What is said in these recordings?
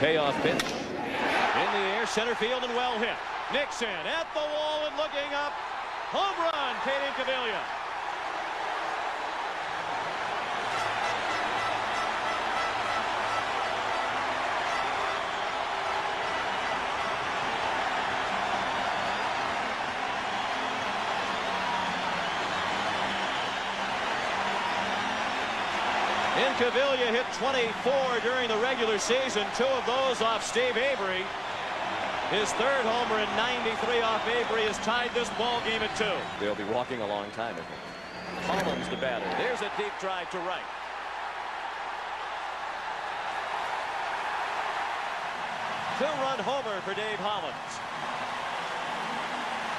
Payoff pitch. In the air, center field, and well hit. Nixon at the wall and looking up. Home run, Kate Incaviglia. Incaviglia hit 24 during the regular season, 2 of those off Steve Avery. His third homer in 93 off Avery has tied this ball game at 2. They'll be walking a long time, I think. Collins the batter. There's a deep drive to right. Two-run homer for Dave Hollins.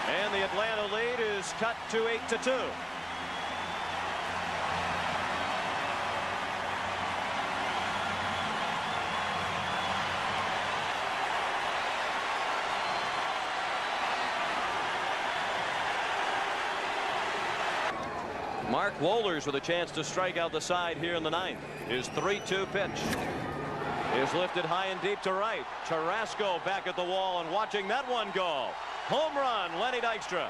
And the Atlanta lead is cut to 8-2. Mark Wohlers with a chance to strike out the side here in the 9th. His 3-2 pitch is lifted high and deep to right. Carrasco back at the wall and watching that one go. Home run, Lenny Dykstra.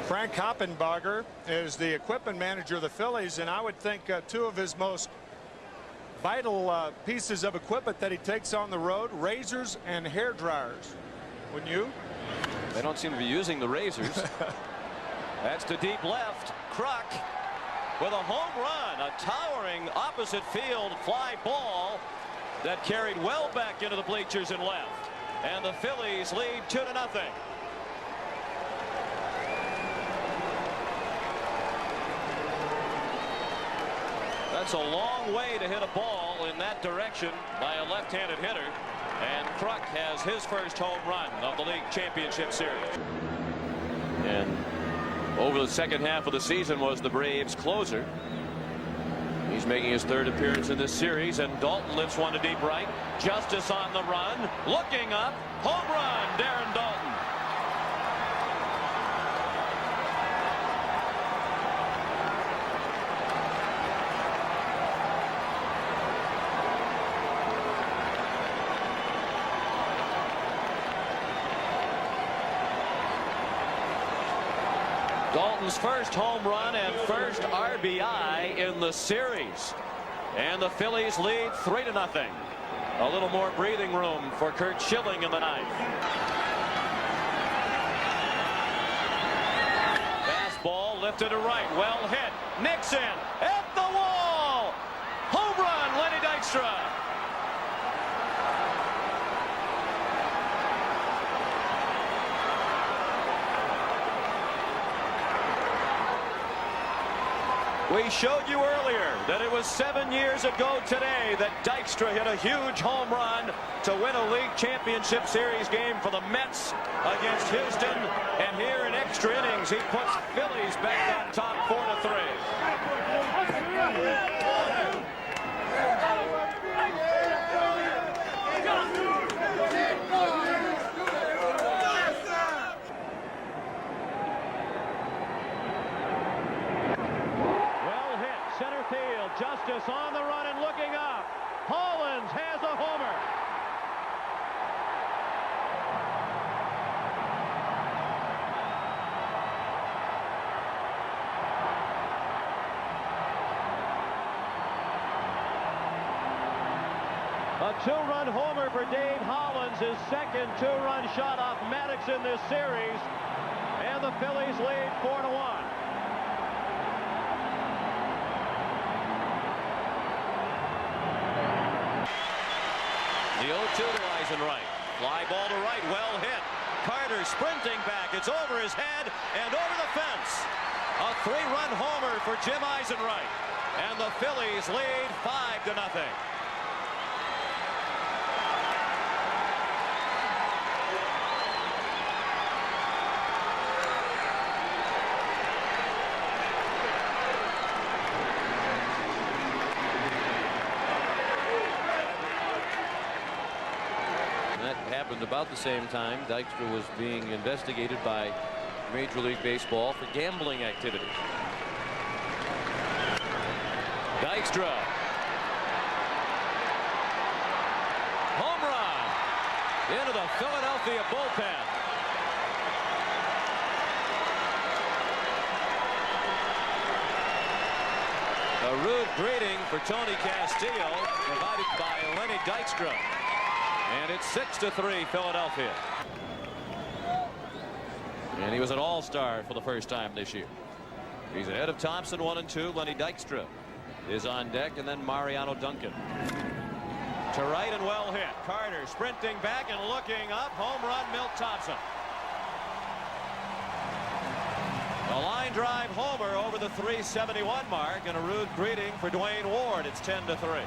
Frank Hoppenbarger is the equipment manager of the Phillies, and I would think 2 of his most vital pieces of equipment that he takes on the road, razors and hair dryers. Wouldn't you? They don't seem to be using the razors. That's to deep left. Kruk with a home run, a towering opposite field fly ball that carried well back into the bleachers and left. And the Phillies lead 2-0. That's a long way to hit a ball in that direction by a left-handed hitter. And Kruk has his first home run of the league championship series. And over the second half of the season was the Braves' closer. He's making his 3rd appearance in this series, and Dalton lifts one to deep right. Justice on the run, looking up, home run, Darren Dalton. Dalton's first home run and first RBI in the series. And the Phillies lead 3-0. A little more breathing room for Curt Schilling in the 9th. Fastball lifted to right, well hit. Nixon at the wall. Home run, Lenny Dykstra. We showed you earlier that it was 7 years ago today that Dykstra hit a huge home run to win a league championship series game for the Mets against Houston. And here in extra innings, he puts Phillies back on top 4-3. Justice on the run and looking up. Hollins has a homer. A 2-run homer for Dave Hollins, his second 2-run shot off Maddox in this series. And the Phillies lead 4-1. The 0-2 to Eisenreich. Fly ball to right, well hit. Carter sprinting back. It's over his head and over the fence. A 3-run homer for Jim Eisenreich. And the Phillies lead 5-0. happened about the same time Dykstra was being investigated by Major League Baseball for gambling activities. Dykstra. Home run into the Philadelphia bullpen. A rude greeting for Tony Castillo, provided by Lenny Dykstra. And it's 6-3 Philadelphia. And he was an all-star for the first time this year. He's ahead of Thompson, 1-2. Lenny Dykstra is on deck, and then Mariano Duncan. To right and well hit. Carter sprinting back and looking up. Home run, Milt Thompson. A line drive homer over the 371 mark, and a rude greeting for Dwayne Ward. It's 10-3.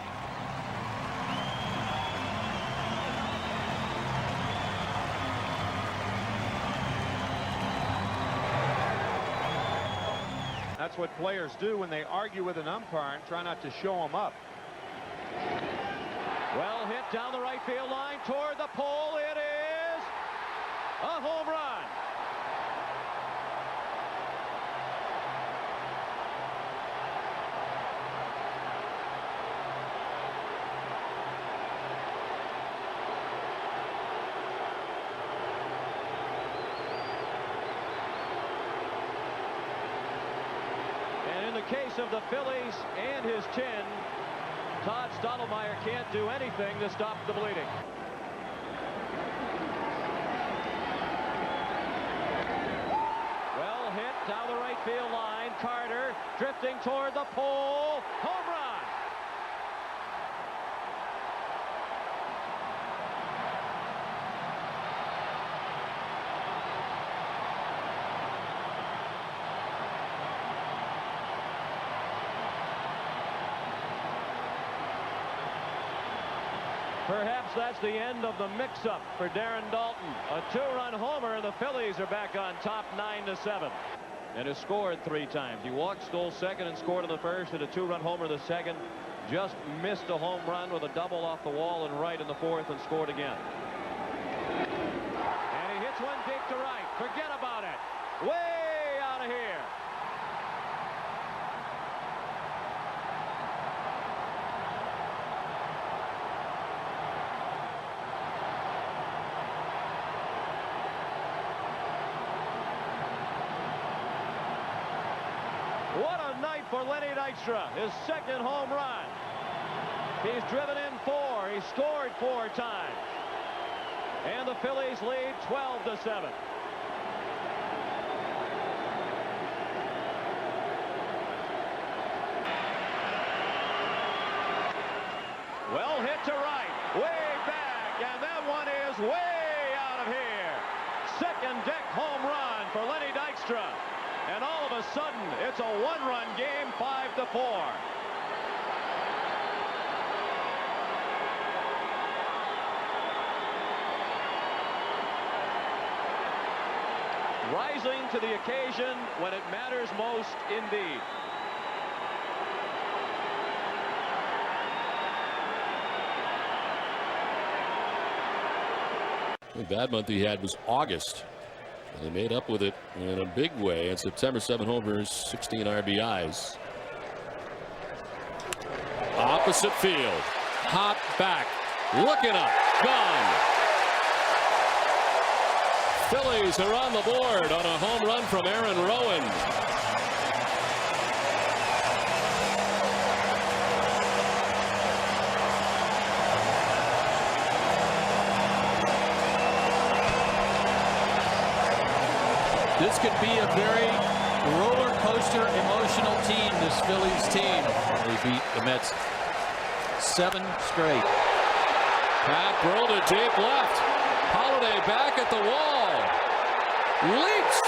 That's what players do when they argue with an umpire and try not to show them up. Well hit down the right field line toward the pole. It is a home run. And in the case of the Phillies and his chin, Todd Stottlemyre can't do anything to stop the bleeding. Well hit down the right field line. Carter drifting toward the pole. Home run. Perhaps that's the end of the mix-up for Darren Daulton. A two-run homer, and the Phillies are back on top 9-7. And has scored 3 times. He walked, stole second, and scored in the first, and a two-run homer in the second. Just missed a home run with a double off the wall and right in the fourth, and scored again. And he hits one deep to right. Forget about it. Way out of here. What a night for Lenny Dykstra, his second home run. He's driven in 4. He scored 4 times. And the Phillies lead 12-7. Well hit to right, way back, and that one is way out of here. Second deck home run for Lenny Dykstra. And all of a sudden, it's a 1-run game, 5-4. Rising to the occasion when it matters most indeed. The bad month he had was August. They made up with it in a big way. In September, 7 homers, 16 RBIs. Opposite field. Hot back. Looking up. Gone. Phillies are on the board on a home run from Aaron Rowan. This could be a very roller coaster emotional team, this Phillies team. They beat the Mets 7 straight. Pat Burrell to deep left. Holiday back at the wall. Leaps.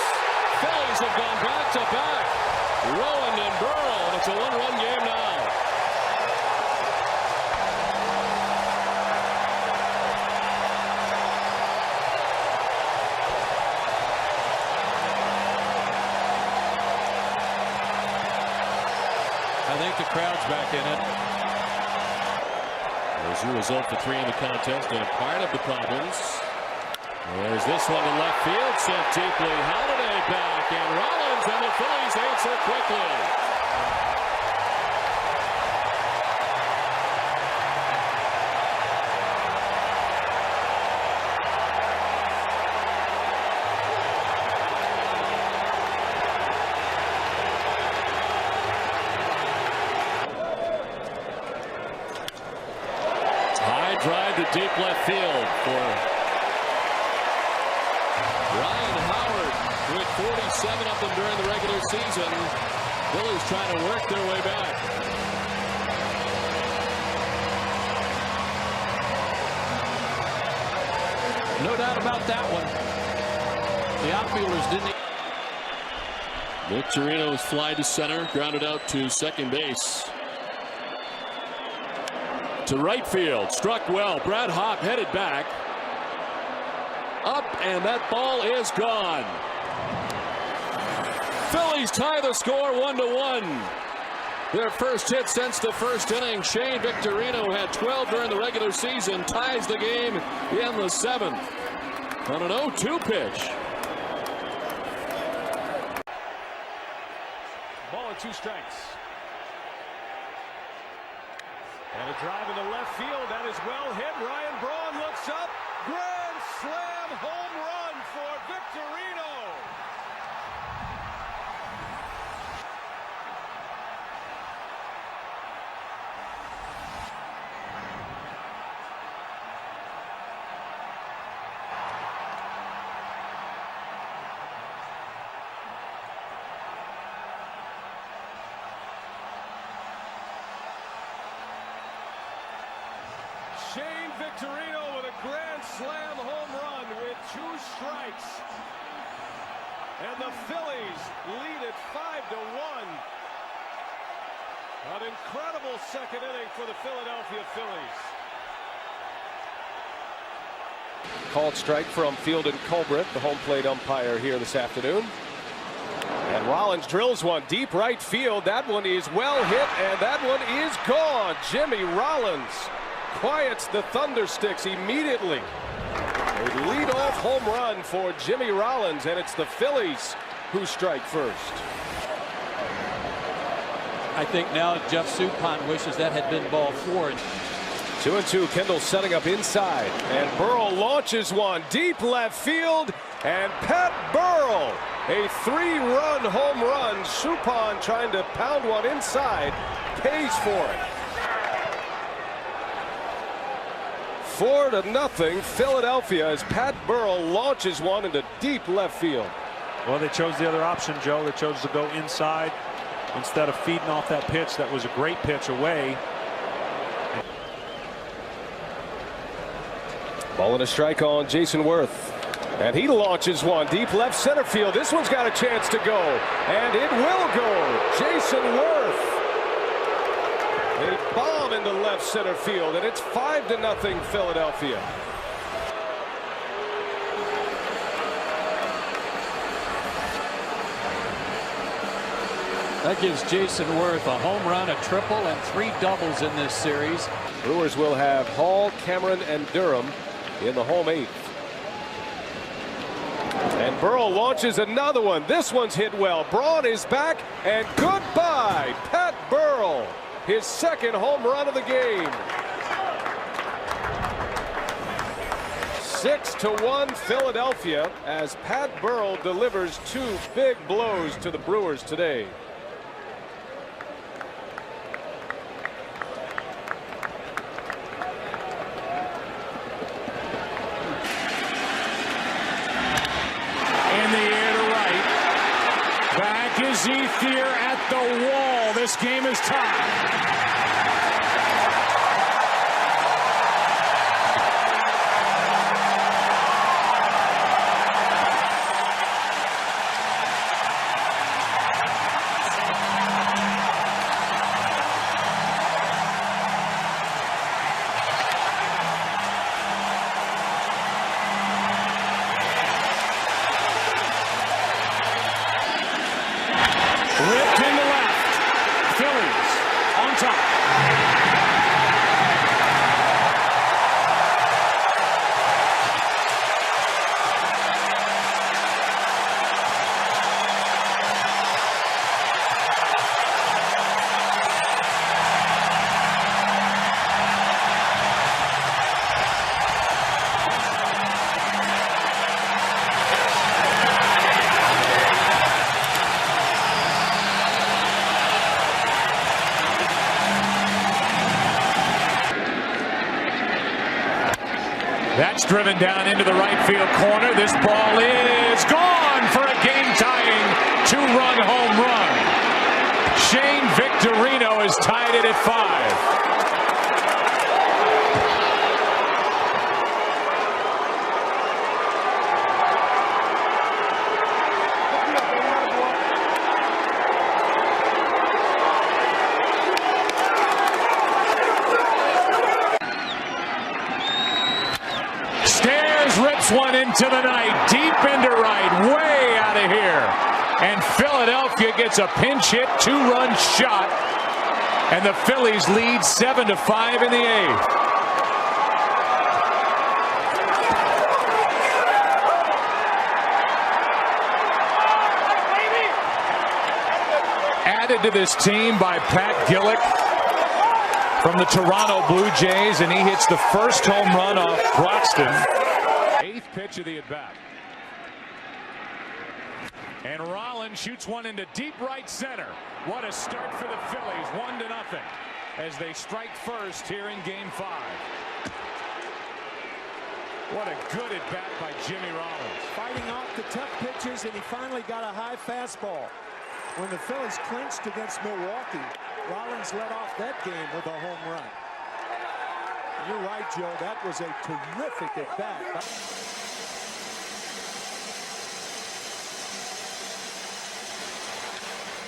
Phillies have gone back to back. Rowan and Burrell, and it's a 1-run game now. I think the crowd's back in it. There's your result for 3 in the contest, and a part of the problems There's this one to left field, sent deeply. Holiday back, and Rollins and the Phillies answer quickly. High drive to deep left field for Ryan Howard, with 47 of them during the regular season. Phillies trying to work their way back. No doubt about that one. The outfielders didn't. Victorino's fly to center, grounded out to second base. To right field, struck well. Brad Hopp headed back. Up, and that ball is gone. Phillies tie the score 1-1. Their first hit since the first inning. Shane Victorino had 12 during the regular season. Ties the game in the 7th on an 0-2 pitch. Ball and 2 strikes. And a drive into left field. That is well hit. Ryan Braun looks up. Grand slam home run for Victorino. Shane Victorino with a grand slam home run with 2 strikes. And the Phillies lead it 5-1. An incredible second inning for the Philadelphia Phillies. Called strike from Field and Colbert, the home plate umpire here this afternoon. And Rollins drills one deep right field. That one is well hit, and that one is gone. Jimmy Rollins quiets the Thundersticks immediately. A leadoff home run for Jimmy Rollins, and it's the Phillies who strike first. I think now Jeff Suppan wishes that had been ball 4. 2-2. Kendall setting up inside, and Burrell launches one deep left field, and Pat Burrell, a 3-run home run. Suppan trying to pound one inside, pays for it. 4-0 Philadelphia as Pat Burrell launches one into deep left field. Well, they chose the other option, Joe. They chose to go inside instead of feeding off that pitch. That was a great pitch away. Ball and a strike on Jason Worth. And he launches one deep left center field. This one's got a chance to go. And it will go. Jason Worth. A bomb into left center field. And it's 5-0 Philadelphia. That gives Jason Worth a home run, a triple, and 3 doubles in this series. Brewers will have Hall, Cameron, and Durham in the home 8th. And Burrell launches another one. This one's hit well. Braun is back, and goodbye, Pat Burrell. His second home run of the game. 6-1 Philadelphia as Pat Burrell delivers 2 big blows to the Brewers today. In the air to right. Back is Ethier at the wall. This game is tied. That's driven down into the right field corner. This ball is gone for a game-tying 2-run home run. Shane Victorino has tied it at 5. Rips one into the night, deep into right, way out of here. And Philadelphia gets a pinch hit 2-run shot. And the Phillies lead 7-5 in the 8th. Added to this team by Pat Gillick from the Toronto Blue Jays, and he hits the first home run off Broxton. 8th pitch of the at-bat. And Rollins shoots one into deep right center. What a start for the Phillies, 1-0, as they strike first here in Game 5. What a good at-bat by Jimmy Rollins. Fighting off the tough pitches, and he finally got a high fastball. When the Phillies clinched against Milwaukee, Rollins led off that game with a home run. You're right, Joe. That was a terrific at-bat.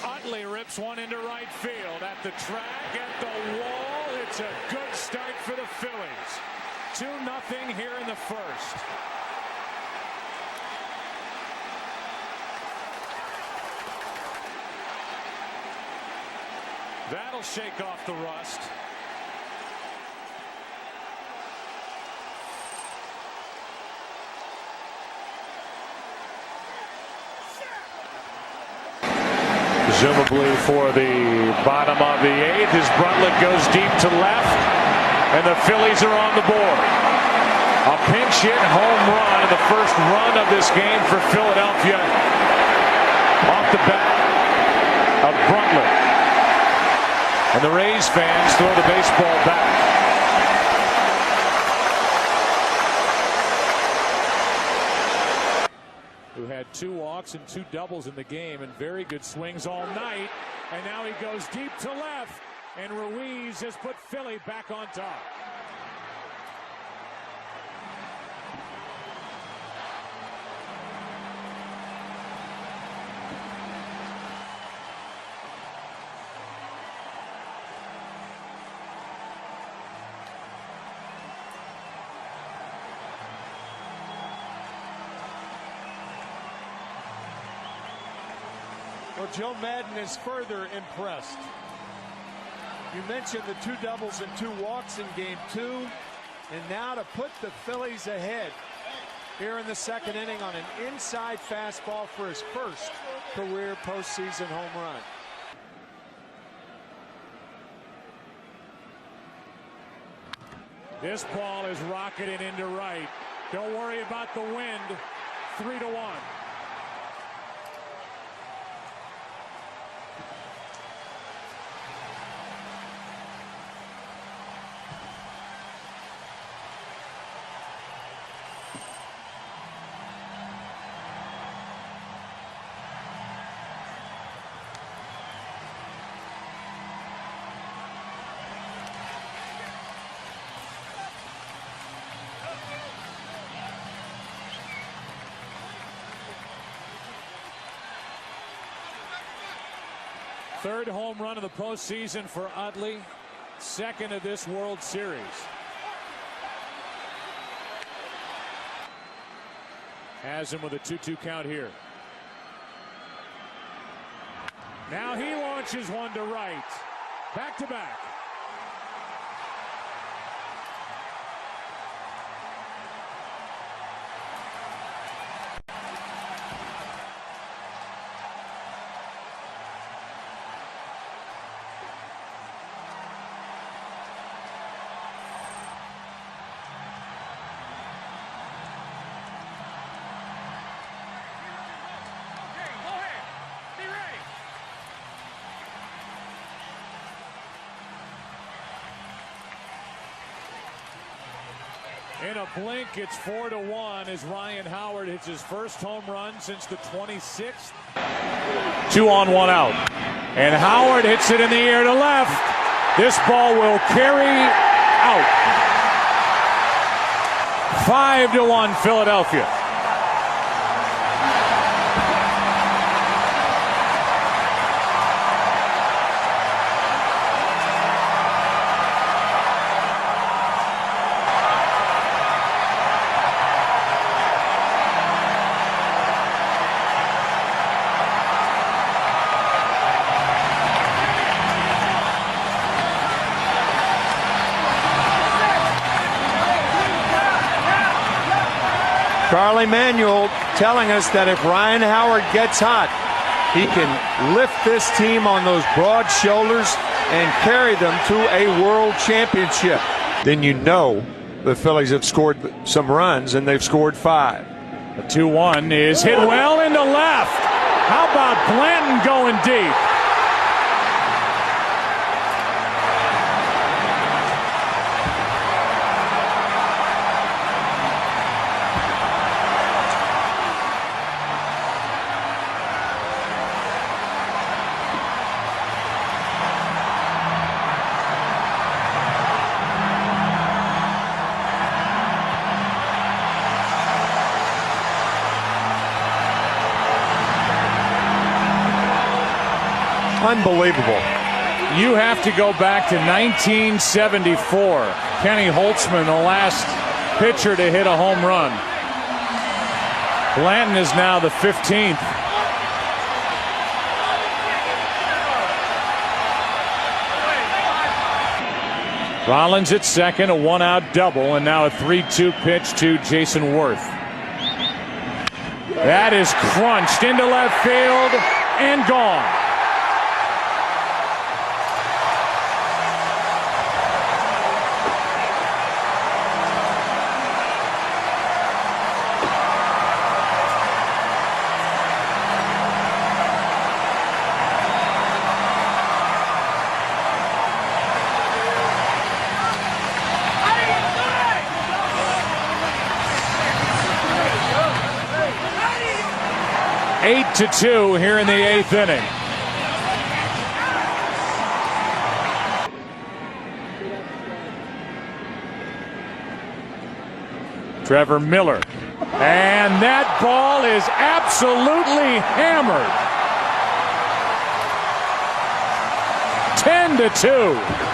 Utley rips one into right field. At the track, at the wall. It's a good start for the Phillies. 2-0 here in the first. That'll shake off the rust. Presumably for the bottom of the 8th as Brundtland goes deep to left, and the Phillies are on the board. A pinch hit home run, and the first run of this game for Philadelphia off the bat of Brundtland. And the Rays fans throw the baseball back. Who had 2 walks and 2 doubles in the game and very good swings all night. And now he goes deep to left, and Ruiz has put Philly back on top. Well, Joe Madden is further impressed. You mentioned the 2 doubles and 2 walks in Game 2, and now to put the Phillies ahead here in the 2nd inning on an inside fastball for his first career postseason home run. This ball is rocketed into right. Don't worry about the wind. 3-1. Third home run of the postseason for Utley. 2nd of this World Series. Has him with a 2-2 count here. Now he launches one to right. Back to back. In a blink, it's 4-1 as Ryan Howard hits his first home run since the 26th. 2 on, 1 out. And Howard hits it in the air to left. This ball will carry out. 5-1 Philadelphia. Charlie Manuel telling us that if Ryan Howard gets hot, he can lift this team on those broad shoulders and carry them to a world championship. Then you know the Phillies have scored some runs, and they've scored 5. The 2-1 is hit well into left. How about Blanton going deep? Unbelievable. You have to go back to 1974. Kenny Holtzman, the last pitcher to hit a home run. Blanton is now the 15th. Rollins at second, a 1-out double, and now a 3-2 pitch to Jason Worth. That is crunched into left field and gone. Eight to 2 here in the 8th inning. Trevor Miller. And that ball is absolutely hammered. 10 to 2.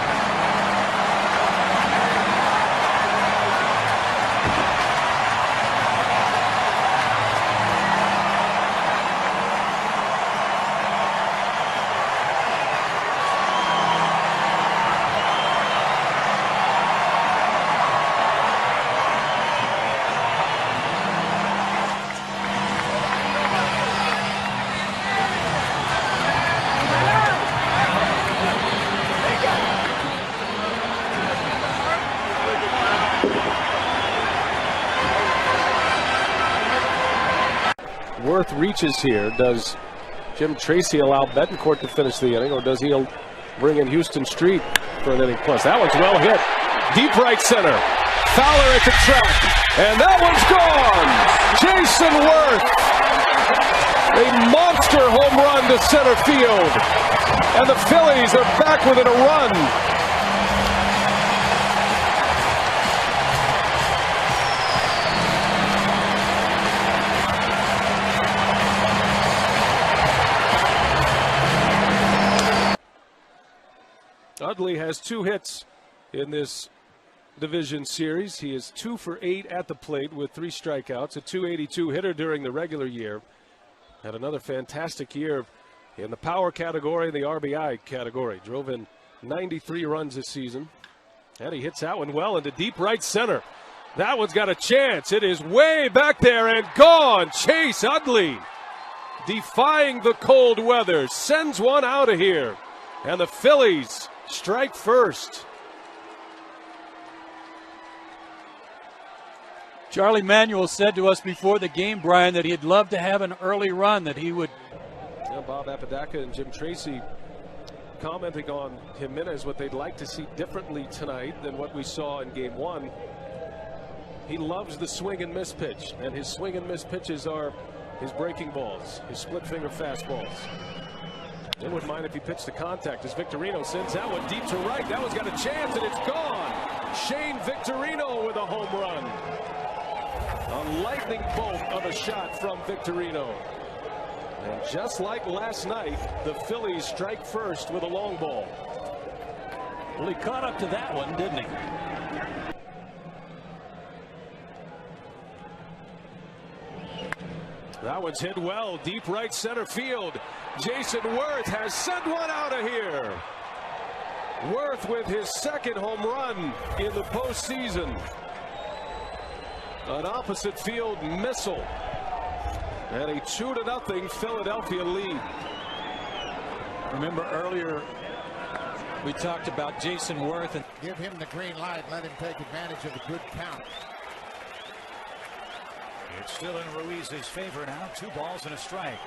Worth reaches here. Does Jim Tracy allow Betancourt to finish the inning, or does he bring in Houston Street for an inning plus? That one's well hit. Deep right center. Fowler at the track. And that one's gone. Jason Worth. A monster home run to center field. And the Phillies are back within a run. Utley has 2 hits in this division series. He is 2 for 8 at the plate with 3 strikeouts, a .282 hitter during the regular year. Had another fantastic year in the power category and the RBI category. Drove in 93 runs this season. And he hits that one well into deep right center. That one's got a chance. It is way back there and gone. Chase Utley, defying the cold weather, sends one out of here. And the Phillies strike first. Charlie Manuel said to us before the game, Brian, that he'd love to have an early run, that he would. Yeah, Bob Apodaca and Jim Tracy commenting on Jimenez, what they'd like to see differently tonight than what we saw in game 1. He loves the swing and miss pitch, and his swing and miss pitches are his breaking balls, his split finger fastballs. They wouldn't mind if he pitched to contact as Victorino sends that one deep to right. That one's got a chance, and it's gone. Shane Victorino with a home run. A lightning bolt of a shot from Victorino. And just like last night, the Phillies strike first with a long ball. Well, he caught up to that one, didn't he? That one's hit well, deep right center field. Jason Worth has sent one out of here. Worth with his second home run in the postseason. An opposite field missile. And a 2-0 Philadelphia lead. Remember earlier we talked about Jason Worth. And give him the green light, let him take advantage of the good count. It's still in Ruiz's favor now. 2 balls and a strike.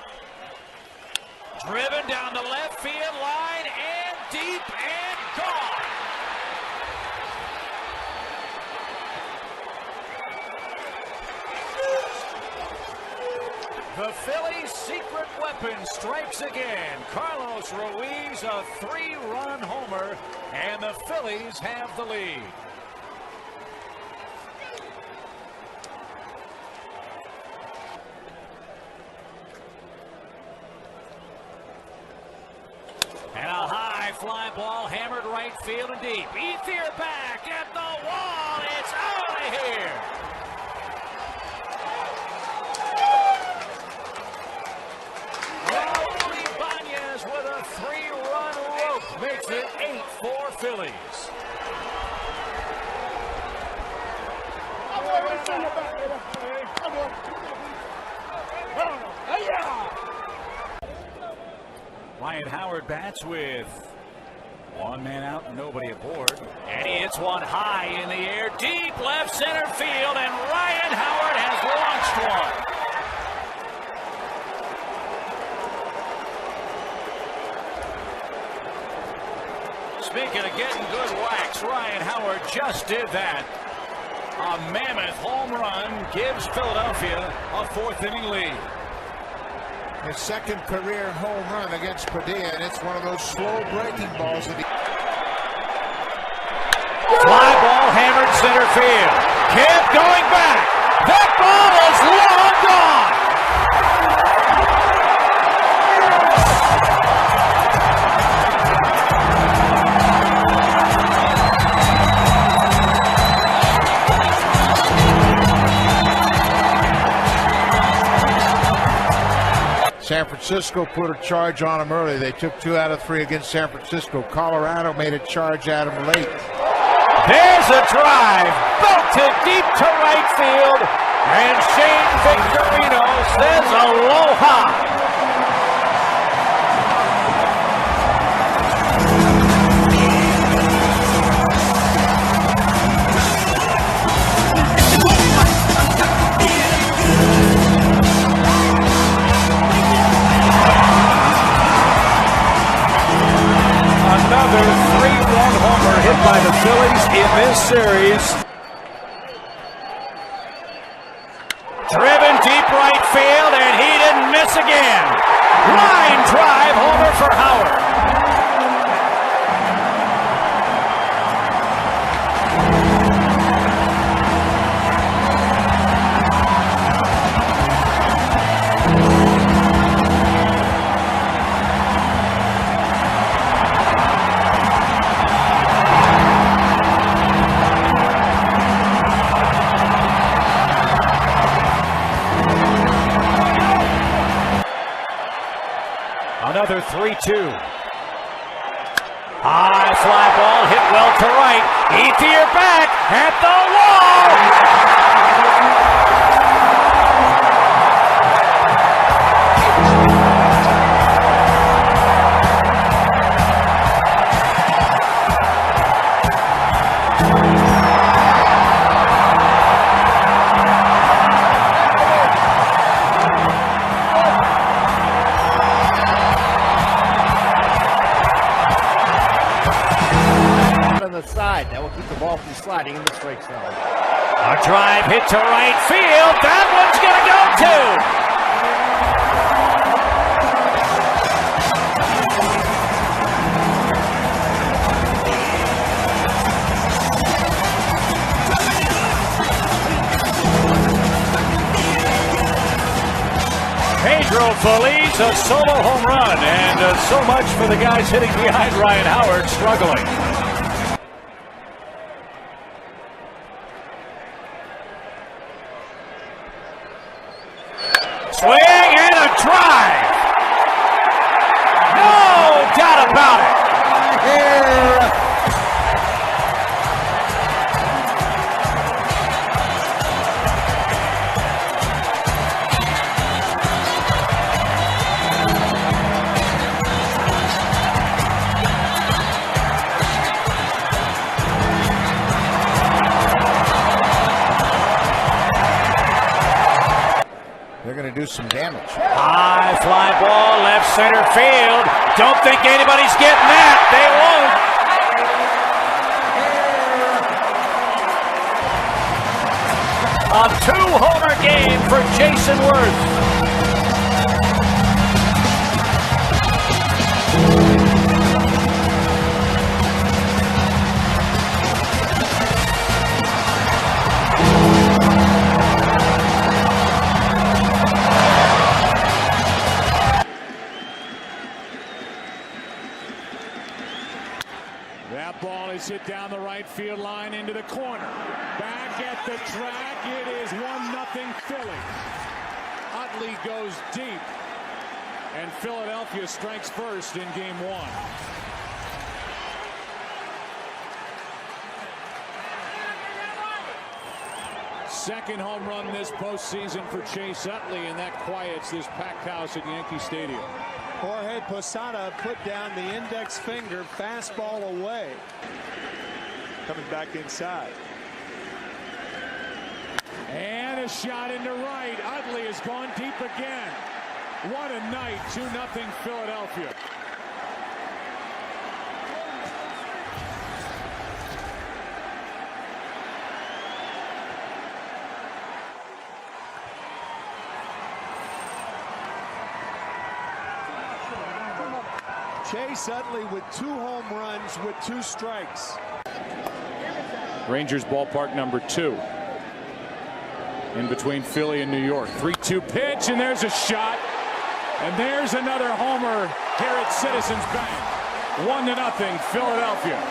Driven down the left field line and deep and gone. The Phillies' secret weapon strikes again. Carlos Ruiz, a 3-run homer, and the Phillies have the lead. And a high fly ball hammered right field and deep. Ethier back at the wall. It's out of here. Raul Ibanez with a 3-run rope makes it 8-4 Phillies. Ryan Howard bats with 1 man out, nobody aboard. And he hits one high in the air, deep left center field, and Ryan Howard has launched one. Speaking of getting good whacks, Ryan Howard just did that. A mammoth home run gives Philadelphia a 4th-inning lead. His second career home run against Padilla, and it's one of those slow breaking balls. Fly ball hammered center field. Kemp going back. That ball is long gone. San Francisco put a charge on him early. They took 2 out of 3 against San Francisco. Colorado made a charge at him late. There's a drive, belted deep to right field, and Shane Victorino says aloha. Another 3-run homer hit by the Phillies in this series. Driven deep right field, and he didn't miss again. Line drive homer for Howard. Another 3-2. High fly ball hit well to right. Ethier back at the wall. side. That will keep the ball from sliding in the strike zone. A drive hit to right field. That one's going to go too. Pedro Feliz, a solo home run, and so much for the guys hitting behind Ryan Howard, struggling. Swing and a drive. No doubt about it. Here. They're going to do some damage. High fly ball, left center field. Don't think anybody's getting that. They won't. A two-homer game for Jason Worth. That ball is hit down the right field line into the corner. Back at the track, it is 1-0 Phillies. Utley goes deep, and Philadelphia strikes first in game one. Second home run this postseason for Chase Utley, and that quiets this packed house at Yankee Stadium. Jorge Posada put down the index finger, fastball away. Coming back inside. And a shot into right. Utley has gone deep again. What a night. 2-0 Philadelphia. Chase Utley with 2 home runs with 2 strikes. Rangers ballpark number 2. In between Philly and New York. 3-2 pitch, and there's a shot. And there's another homer here at Citizens Bank. 1-0 Philadelphia.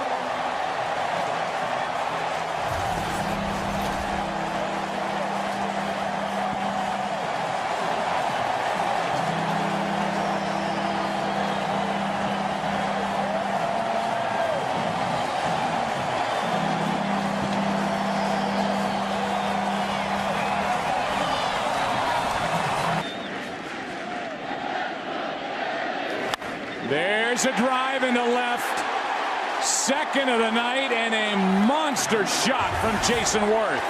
There's a drive into left. Second of the night, and a monster shot from Jason Worth.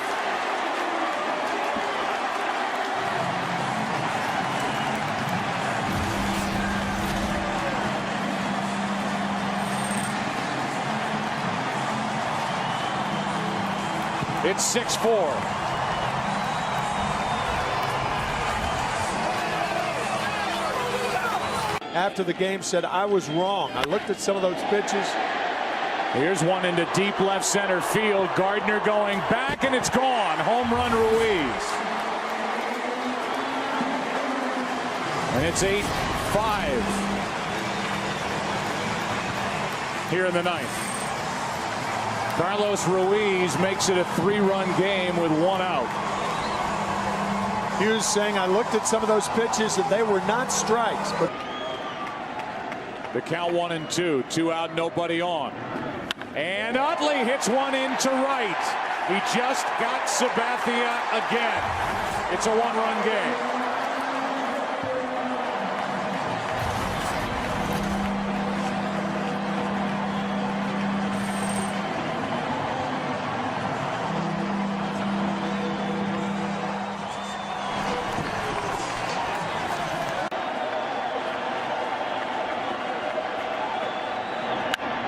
It's 6-4. After the game said, I was wrong. I looked at some of those pitches. Here's one into deep left center field. Gardner going back, and it's gone. Home run Ruiz. And it's 8-5 here in the ninth. Carlos Ruiz makes it a 3-run game with 1 out. Hughes saying, I looked at some of those pitches and they were not strikes. But the count 1-2. 2 out, nobody on. And Utley hits one into right. He just got Sabathia again. It's a 1-run game.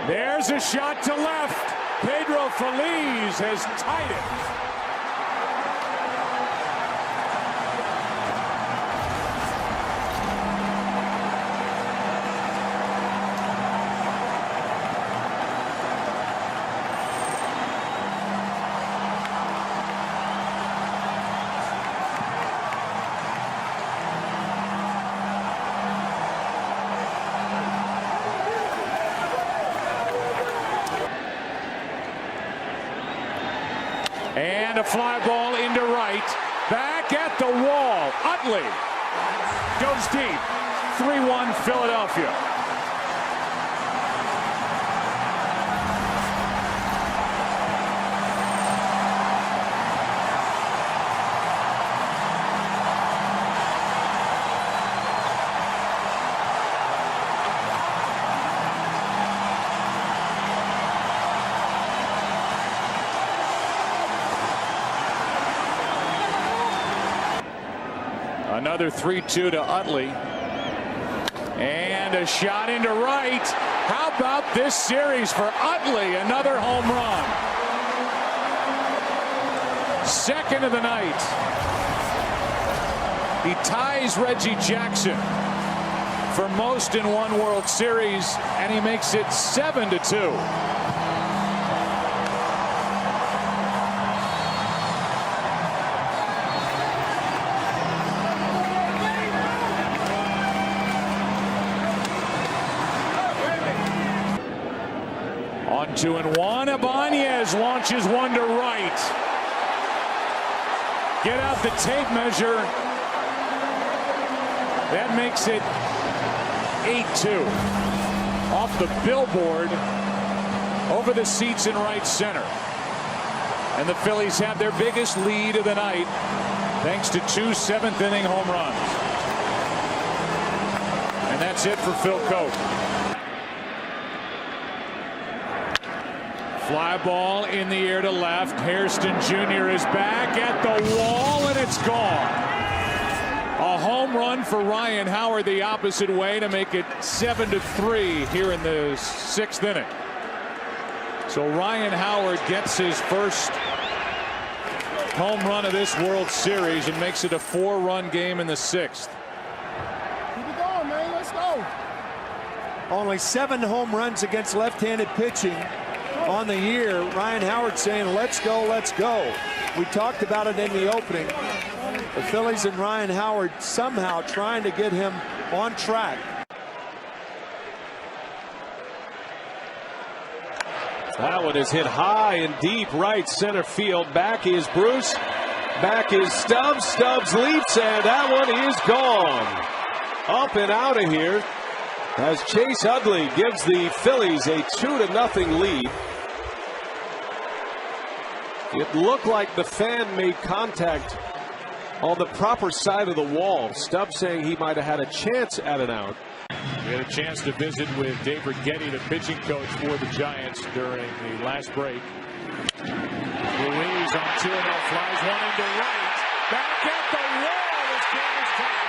There's a shot to left. Pedro Phillies has tied it. And a fly ball into right. Back at the wall. Utley goes deep. 3-1 Philadelphia. Another 3-2 to Utley. And a shot into right. How about this series for Utley? Another home run. Second of the night. He ties Reggie Jackson for most in one World Series, and he makes it 7-2. On 2-1, Ibanez launches one to right. Get out the tape measure. That makes it 8-2. Off the billboard, over the seats in right center. And the Phillies have their biggest lead of the night, thanks to 2 seventh-inning home runs. And that's it for Phil Cote. Fly ball in the air to left. Hairston Jr. is back at the wall, and it's gone. A home run for Ryan Howard the opposite way to make it 7-3 here in the 6th inning. So Ryan Howard gets his first home run of this World Series and makes it a 4-run game in the 6th. Keep it going, man. Let's go. Only 7 home runs against left-handed pitching on the year. Ryan Howard saying, let's go, let's go. We talked about it in the opening. The Phillies and Ryan Howard somehow trying to get him on track. That one is hit high and deep right center field. Back is Bruce. Back is Stubbs. Stubbs leaps, and that one is gone. Up and out of here as Chase Utley gives the Phillies a 2-0 lead. It looked like the fan made contact on the proper side of the wall. Stubbs saying he might have had a chance at an out. We had a chance to visit with Dave Rigetti, the pitching coach for the Giants, during the last break. Ruiz on 2-0, flies one into right. Back at the wall. This game is tied.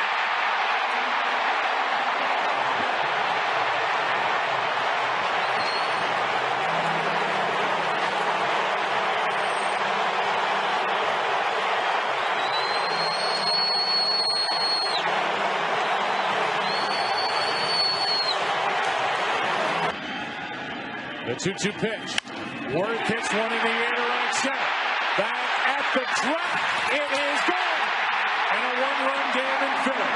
The 2-2 pitch. Worth hits one in the air to right center. Back at the track. It is gone. And a 1-run game in Philly.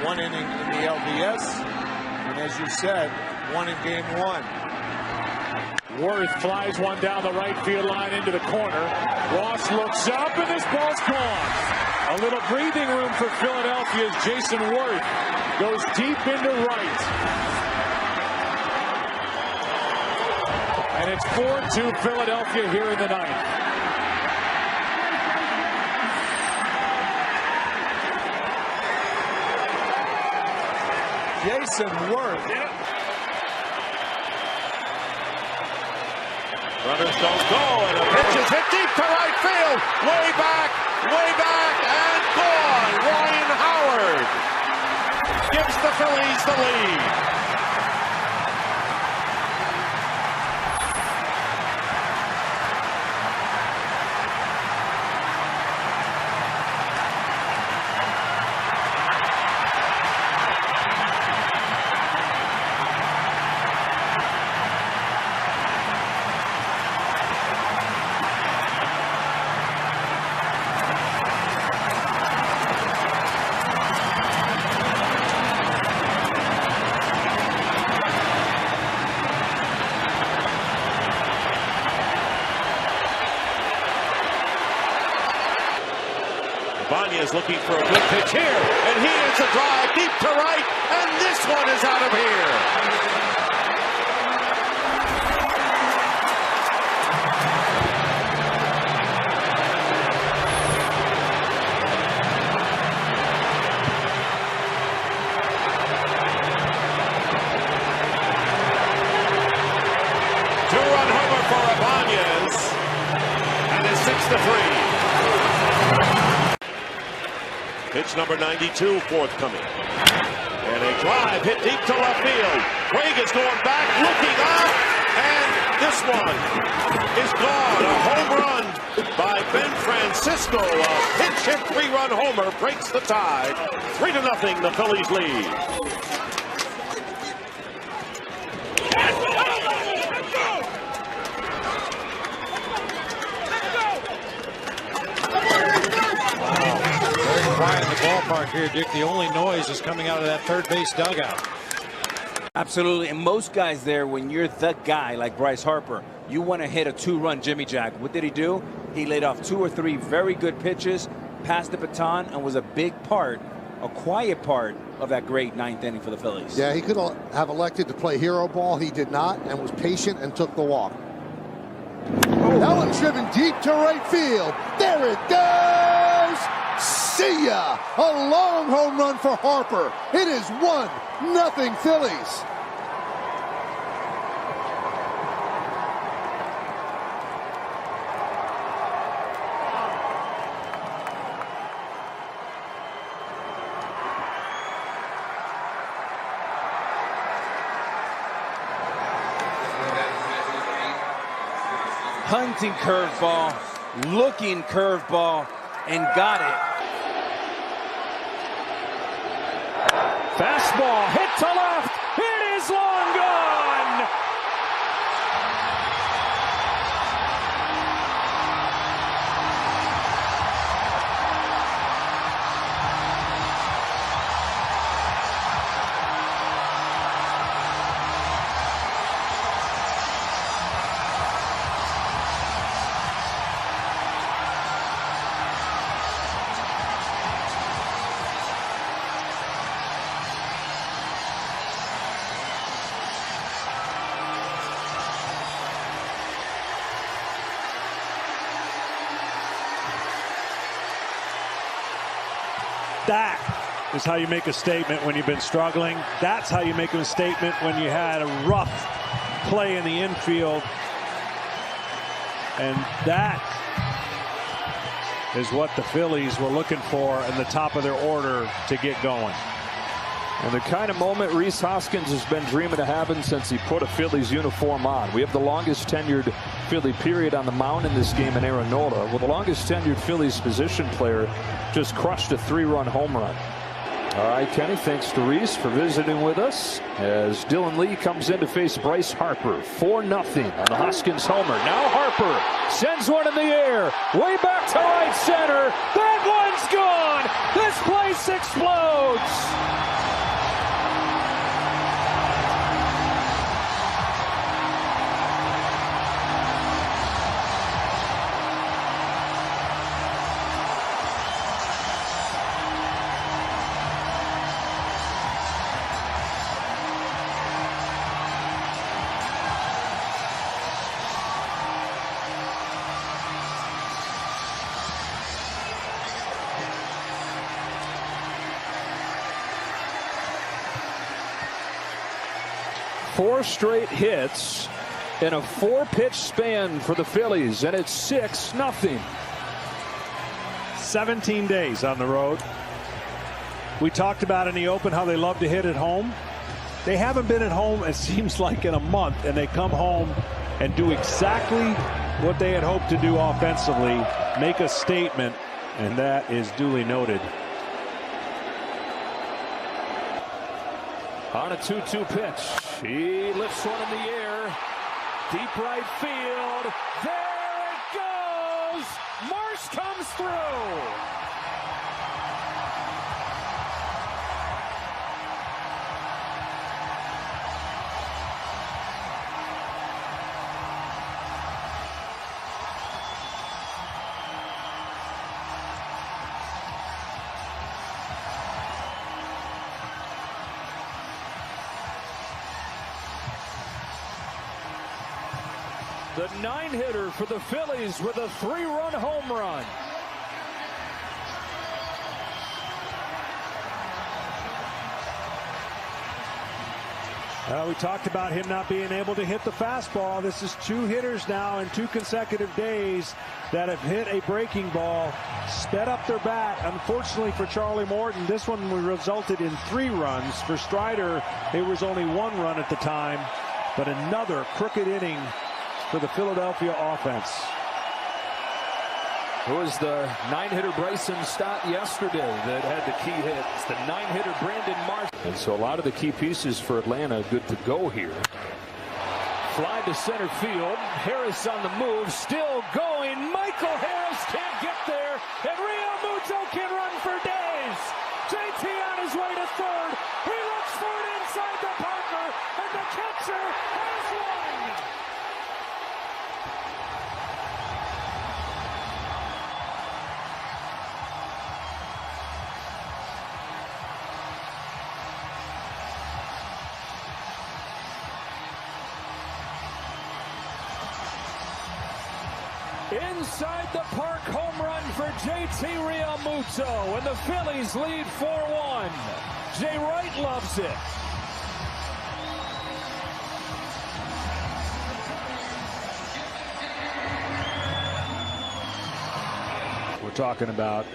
One inning in the LDS, and as you said, one in game 1. Worth flies one down the right field line into the corner. Ross looks up, and this ball's gone. A little breathing room for Philadelphia's Jason Worth goes deep into right. And it's 4-2 Philadelphia here in the ninth. Jason Worth. Runners don't go, and a pitch is hit deep to right field. Way back, and gone. Ryan Howard gives the Phillies the lead. Is looking for a good pitch here, and he hits a drive deep to right, and this one is out of here. Two-run homer for Ibanez, and it's 6-3. Pitch number 92 forthcoming. And a drive hit deep to left field. Craig is going back, looking up, and this one is gone. A home run by Ben Francisco. A pinch hit 3-run homer breaks the tie. 3-0, the Phillies lead. Quiet in the ballpark here, Dick. The only noise is coming out of that third base dugout. Absolutely, and most guys there, when you're the guy like Bryce Harper, you want to hit a 2-run Jimmy Jack. What did he do? He laid off 2 or 3 very good pitches, passed the baton, and was a big part, a quiet part of that great 9th inning for the Phillies. Yeah, he could have elected to play hero ball. He did not, and was patient and took the walk. That one's driven deep to right field. There it goes. See ya! A long home run for Harper. It is 1-0 Phillies. Hunting curveball, looking curveball, and got it. Fastball hit to left. It is long gone. That is how you make a statement when you've been struggling. That's how you make a statement when you had a rough play in the infield. And that is what the Phillies were looking for in the top of their order to get going. And the kind of moment Rhys Hoskins has been dreaming of having since he put a Phillies uniform on. We have the longest tenured Philly period on the mound in this game in Aaron Nola. Well, the longest tenured Phillies position player just crushed a 3-run home run. All right, Kenny, thanks to Rhys for visiting with us as Dylan Lee comes in to face Bryce Harper. 4-0 on the Hoskins homer. Now Harper sends one in the air, way back to right center. That one's gone. This place explodes. 4 straight hits in a 4-pitch span for the Phillies, and it's 6-0. 17 days on the road. We talked about in the open how they love to hit at home. They haven't been at home, it seems like, in a month, and they come home and do exactly what they had hoped to do offensively, make a statement, and that is duly noted. On a 2-2 pitch, he lifts one in the air, deep right field. There it goes. Marsh comes through. The 9-hitter for the Phillies with a 3-run home run. We talked about him not being able to hit the fastball. This is 2 hitters now in 2 consecutive days that have hit a breaking ball, sped up their bat. Unfortunately for Charlie Morton, this one resulted in 3 runs. For Strider, it was only 1 run at the time, but another crooked inning for the Philadelphia offense. It was the 9-hitter Bryson Stott yesterday that had the key hit. It's the 9-hitter Brandon Marsh. And so a lot of the key pieces for Atlanta good to go here. Fly to center field. Harris on the move. Still going. Michael Harris can't get there. And Real Muto can run for days. JT on his way to third. He looks for it inside the Parker. And the catcher has one. Inside the park home run for JT Realmuto, and the Phillies lead 4-1. Jay Wright loves it. We're talking about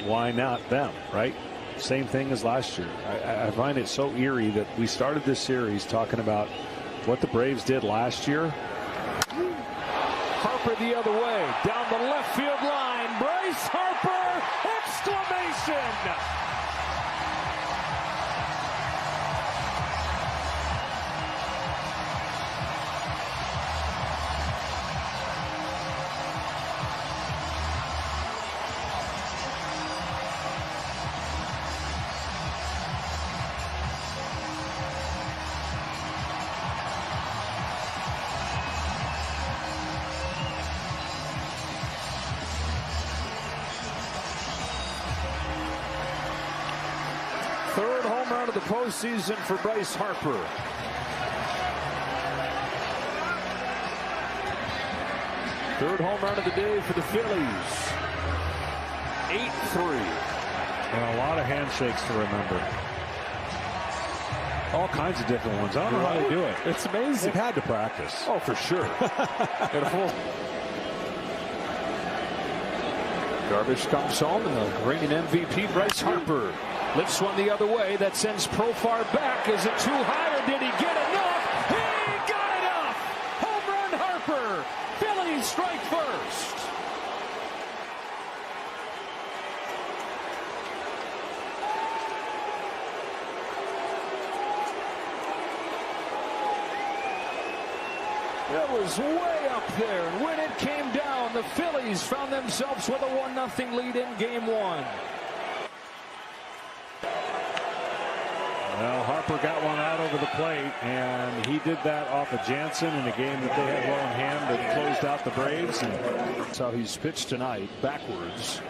why not them, right? Same thing as last year. I find it so eerie that we started this series talking about what the Braves did last year. Harper the other way, down the left field line. Bryce Harper, exclamation! Third home run of the postseason for Bryce Harper. Third home run of the day for the Phillies. 8-3. And a lot of handshakes to remember. All kinds of different ones. I don't know how they do it. It's amazing. They've had to practice. Oh, for sure. Darvish comes home, and the reigning MVP, Bryce Harper, lifts one the other way. That sends Profar back. Is it too high, or did he get enough? He got enough! Home run Harper. Phillies strike first. It was way up there, and when it came down, the Phillies found themselves with a 1-0 lead in Game 1. Well, Harper got one out over the plate, and he did that off of Jansen in a game that they had well in hand that closed out the Braves. And that's how he's pitched tonight, backwards.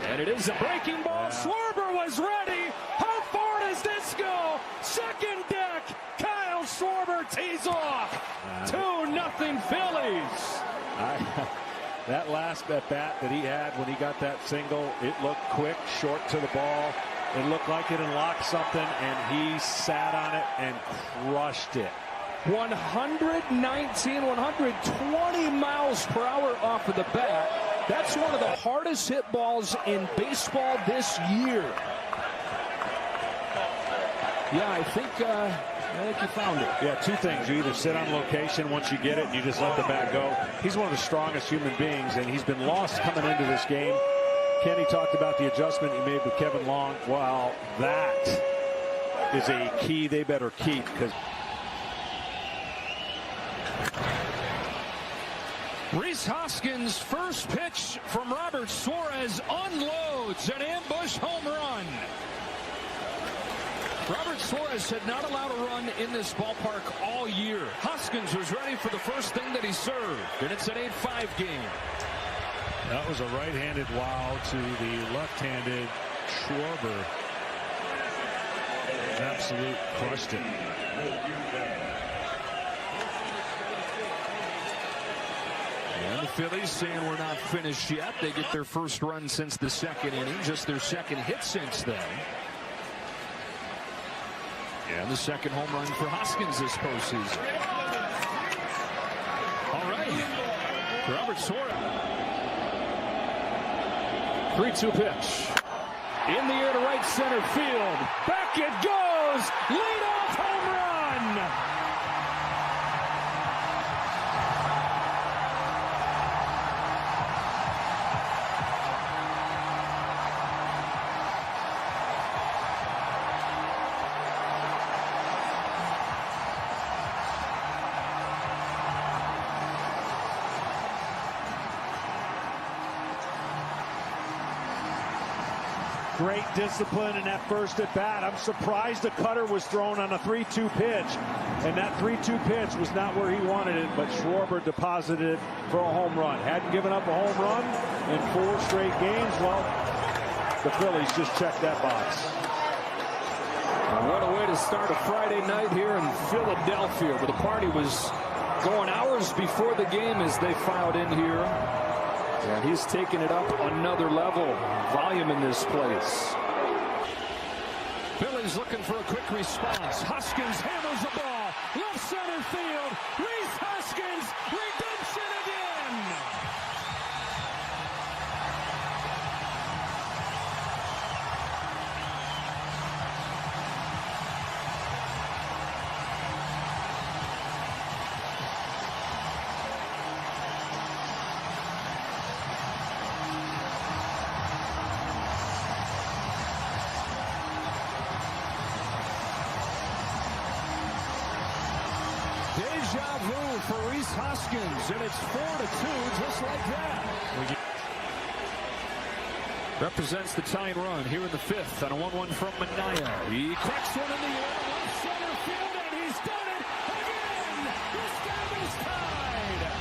And it is a breaking ball. Schwarber was ready. How far does this go? Second deck. Kyle Schwarber tees off. 2-0 Phillies. That last at bat that he had when he got that single, it looked quick, short to the ball. It looked like it unlocked something, and he sat on it and crushed it. 119, 120 miles per hour off of the bat. That's one of the hardest hit balls in baseball this year. Yeah, I think you found it. Yeah, two things. You either sit on location once you get it and you just let the bat go. He's one of the strongest human beings, and he's been lost coming into this game. Kenny talked about the adjustment he made with Kevin Long. Well, that is a key they better keep, because Rhys Hoskins' first pitch from Robert Suarez unloads an ambush home run. Robert Suarez had not allowed a run in this ballpark all year. Hoskins was ready for the first thing that he served, and it's an 8-5 game. that was a right-handed wow to the left-handed Schwarber. Absolute crushed it. And the Phillies saying we're not finished yet. They get their first run since the second inning, just their second hit since then. And the second home run for Hoskins this postseason. All right, Robert Suarez. 3-2 pitch. In the air to right center field. Back it goes. Leadoff home run. Great discipline in that first at bat. I'm surprised the cutter was thrown on a 3-2 pitch, and that 3-2 pitch was not where he wanted it, but Schwarber deposited it for a home run. Hadn't given up a home run in 4 straight games. Well, the Phillies just checked that box. What a way to start a Friday night here in Philadelphia, where the party was going hours before the game as they filed in here. And he's taking it up another level. Volume in this place. Phillies looking for a quick response. Hoskins hammers the ball. Left center field. Rhys Hoskins. Redemption again. Deja vu for Rhys Hoskins, and it's 4-2 just like that. Represents the tying run here in the 5th on a 1-1 from Manaea. He cracks one in the air, left center field, and he's done it again. This game is tied.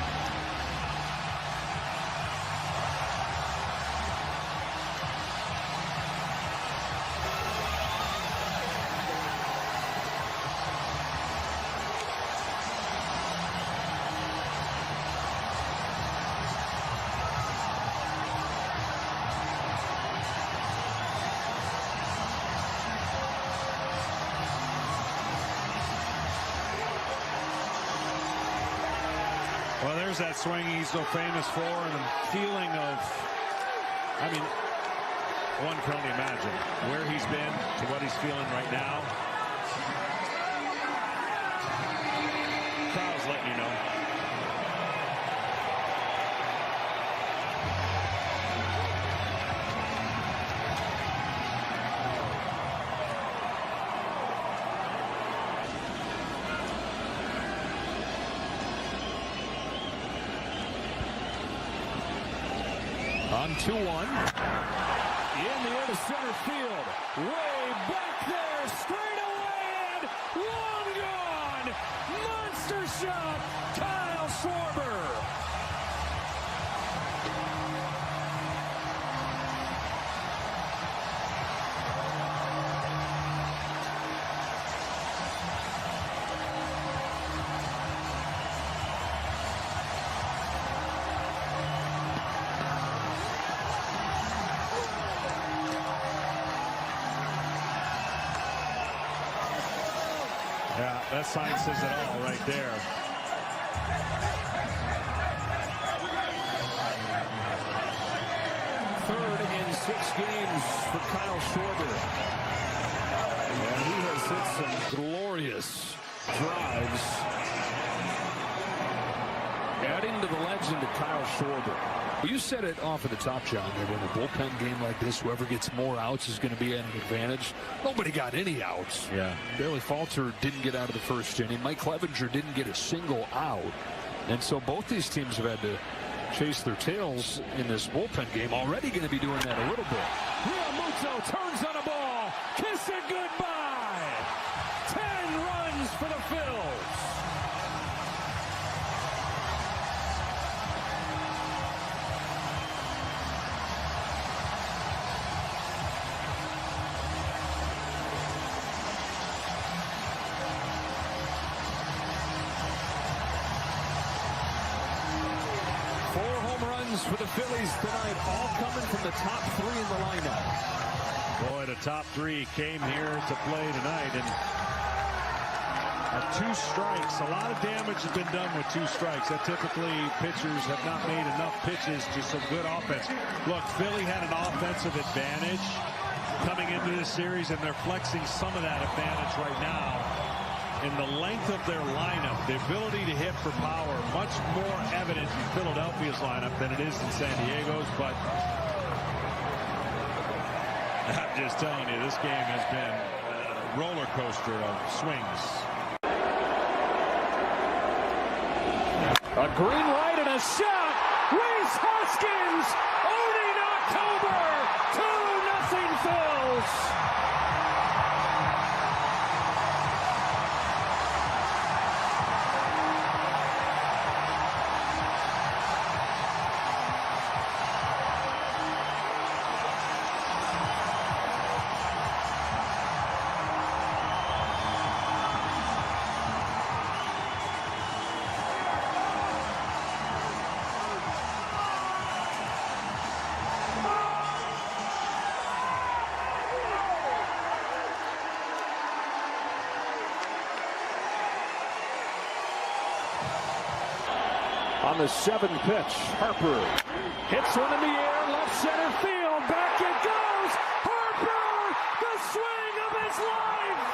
Well, there's that swing he's so famous for, and the feeling of, I mean, one can only imagine where he's been to what he's feeling right now. Crowd's letting you know. On 2-1. In the air to center field. Way back there. Straight away and long gone. Monster shot. Kyle Schwarber. Yeah, that sign says it all right there. Third in 6 games for Kyle Schwarber. And he has hit some glorious drives. Adding to the legend of Kyle Schwarber. You said it off of the top, John, that in a bullpen game like this, whoever gets more outs is going to be at an advantage. Nobody got any outs. Yeah. Bailey Falter didn't get out of the first inning. Mike Clevenger didn't get a single out. And so both these teams have had to chase their tails in this bullpen game. Already going to be doing that a little bit. Realmuto turns on a ball. Kiss it goodbye. 10 runs for the Phils. For the Phillies tonight, all coming from the top 3 in the lineup. Boy, the top 3 came here to play tonight, and at 2 strikes, a lot of damage has been done with 2 strikes. That typically pitchers have not made enough pitches to some good offense. Look, Philly had an offensive advantage coming into this series, and they're flexing some of that advantage right now. In the length of their lineup, the ability to hit for power, much more evident in Philadelphia's lineup than it is in San Diego's. But I'm just telling you, this game has been a roller coaster of swings. A green light and a shot. Rhys Hoskins owning October. 2-0 Phils. On the 7th pitch, Harper hits one in the air, left center field, back it goes! Harper, the swing of his life!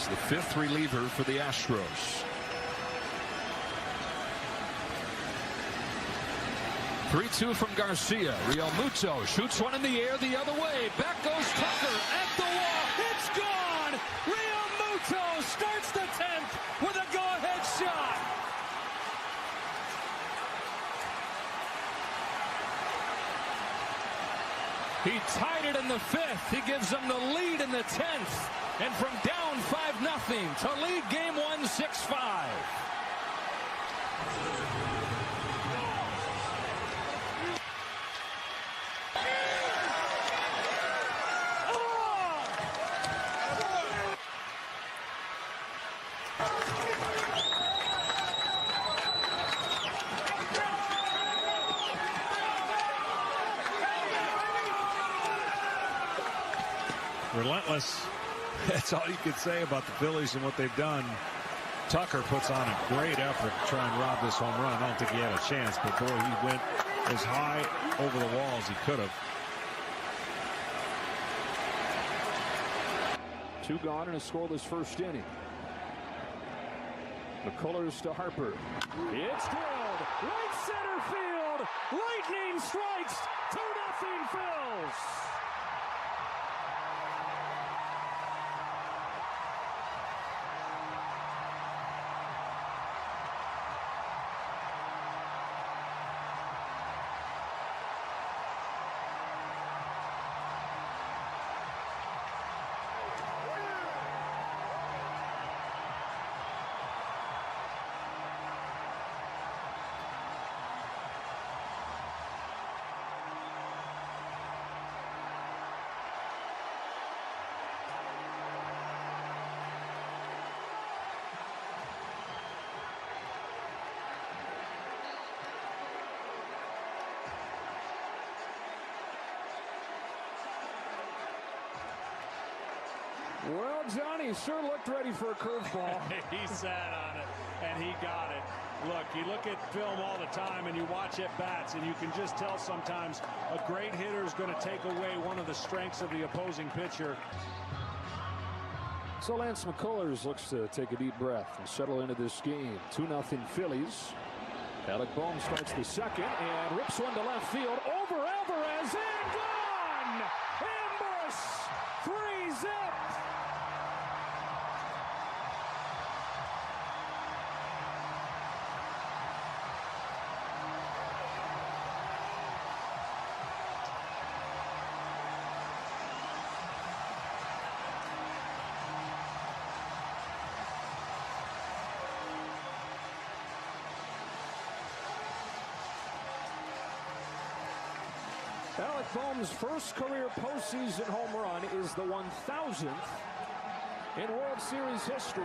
The 5th reliever for the Astros. 3-2 from Garcia. Realmuto shoots one in the air the other way. Back goes Tucker at the wall. It's gone. Realmuto starts the 10th with a go-ahead shot. He tied it in the 5th. He gives them the lead in the 10th. And from down 5-0 to lead game 1 6-5. Relentless. That's all you could say about the Phillies and what they've done. Tucker puts on a great effort to try and rob this home run. I don't think he had a chance, but boy, he went as high over the wall as he could have. 2 gone in a scoreless first inning. McCullers to Harper. It's drilled. Right center field. Lightning strikes. 2-0. Nothing Phils. Well, Johnny sure looked ready for a curveball. He sat on it, and he got it. Look, you look at film all the time, and you watch at-bats, and you can just tell sometimes a great hitter is going to take away one of the strengths of the opposing pitcher. So Lance McCullers looks to take a deep breath and settle into this game. 2-0 Phillies. Alec Bohm starts the second and rips one to left field. Over Alvarez and gone! Ambush! 3-zip! Alec Bohm's first career postseason home run is the 1,000th in World Series history.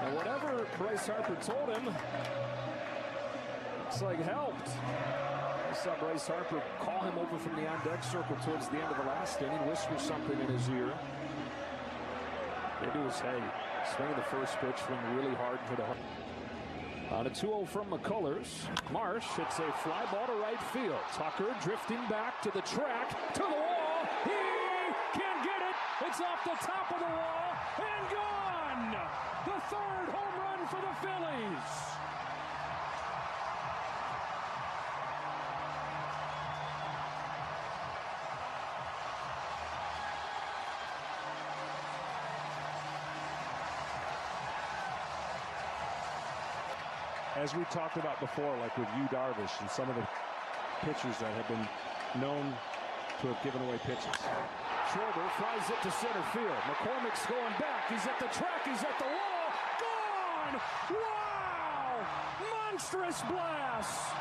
And whatever Bryce Harper told him, looks like helped. I saw Bryce Harper call him over from the on-deck circle towards the end of the last inning, whisper something in his ear. Maybe it was, hey, swing of the first pitch, swing really hard and hit a hard. On a 2-0 from McCullers. Marsh hits a fly ball to right field. Tucker drifting back to the track, to the wall. He can't get it. It's off the top of the wall and gone. The third home run for the Phillies. As we talked about before, like with Yu Darvish and some of the pitchers that have been known to have given away pitches. Schwarber flies it to center field. McCormick's going back. He's at the track. He's at the wall. Gone! Wow! Monstrous blast!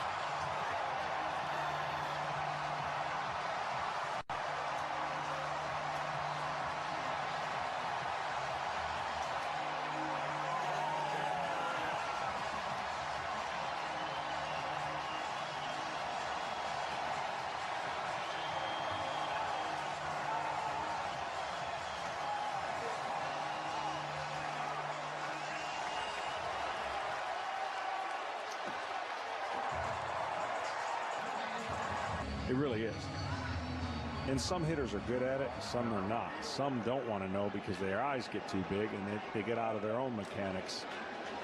It really is. And some hitters are good at it, some are not. Some don't want to know because their eyes get too big and they get out of their own mechanics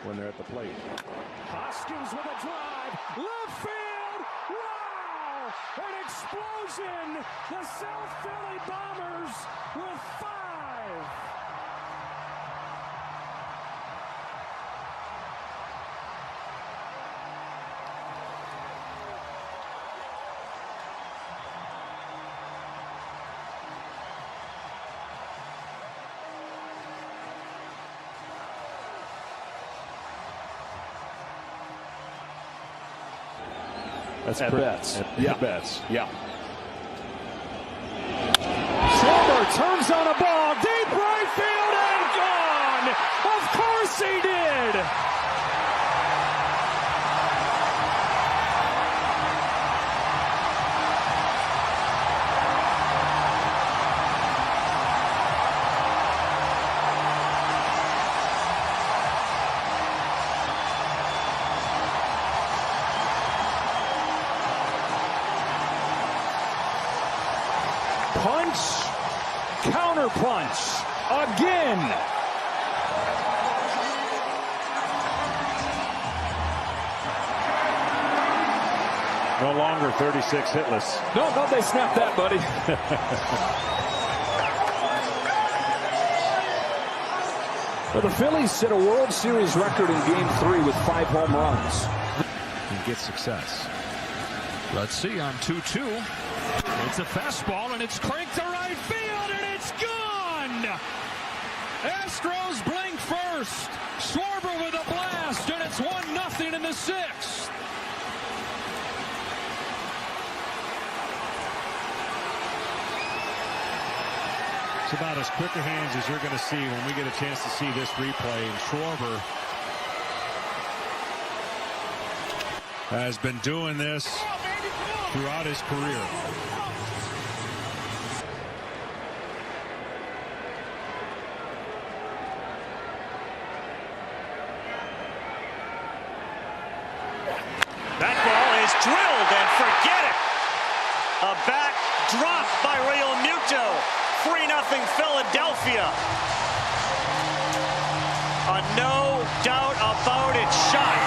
when they're at the plate. Hoskins with a drive. Left field. Wow! An explosion. The South Philly Bombers with 5. That's at bats. Yeah. Bats. Yeah. Schwarber turns on a ball. Deep right field and gone. Of course he did. Punch, counter punch, again. No longer 36 hitless. No, they snapped that, buddy. Well, the Phillies set a World Series record in Game 3 with 5 home runs. And get success. Let's see on 2-2. It's a fastball, and it's cranked to right field, and it's gone! Astros blink first. Schwarber with a blast, and it's 1-0 in the 6th. It's about as quick a hands as you're going to see when we get a chance to see this replay. And Schwarber has been doing this throughout his career. That ball is drilled, and forget it. A back drop by Real Muto. 3-0 Philadelphia. A no doubt about it shot.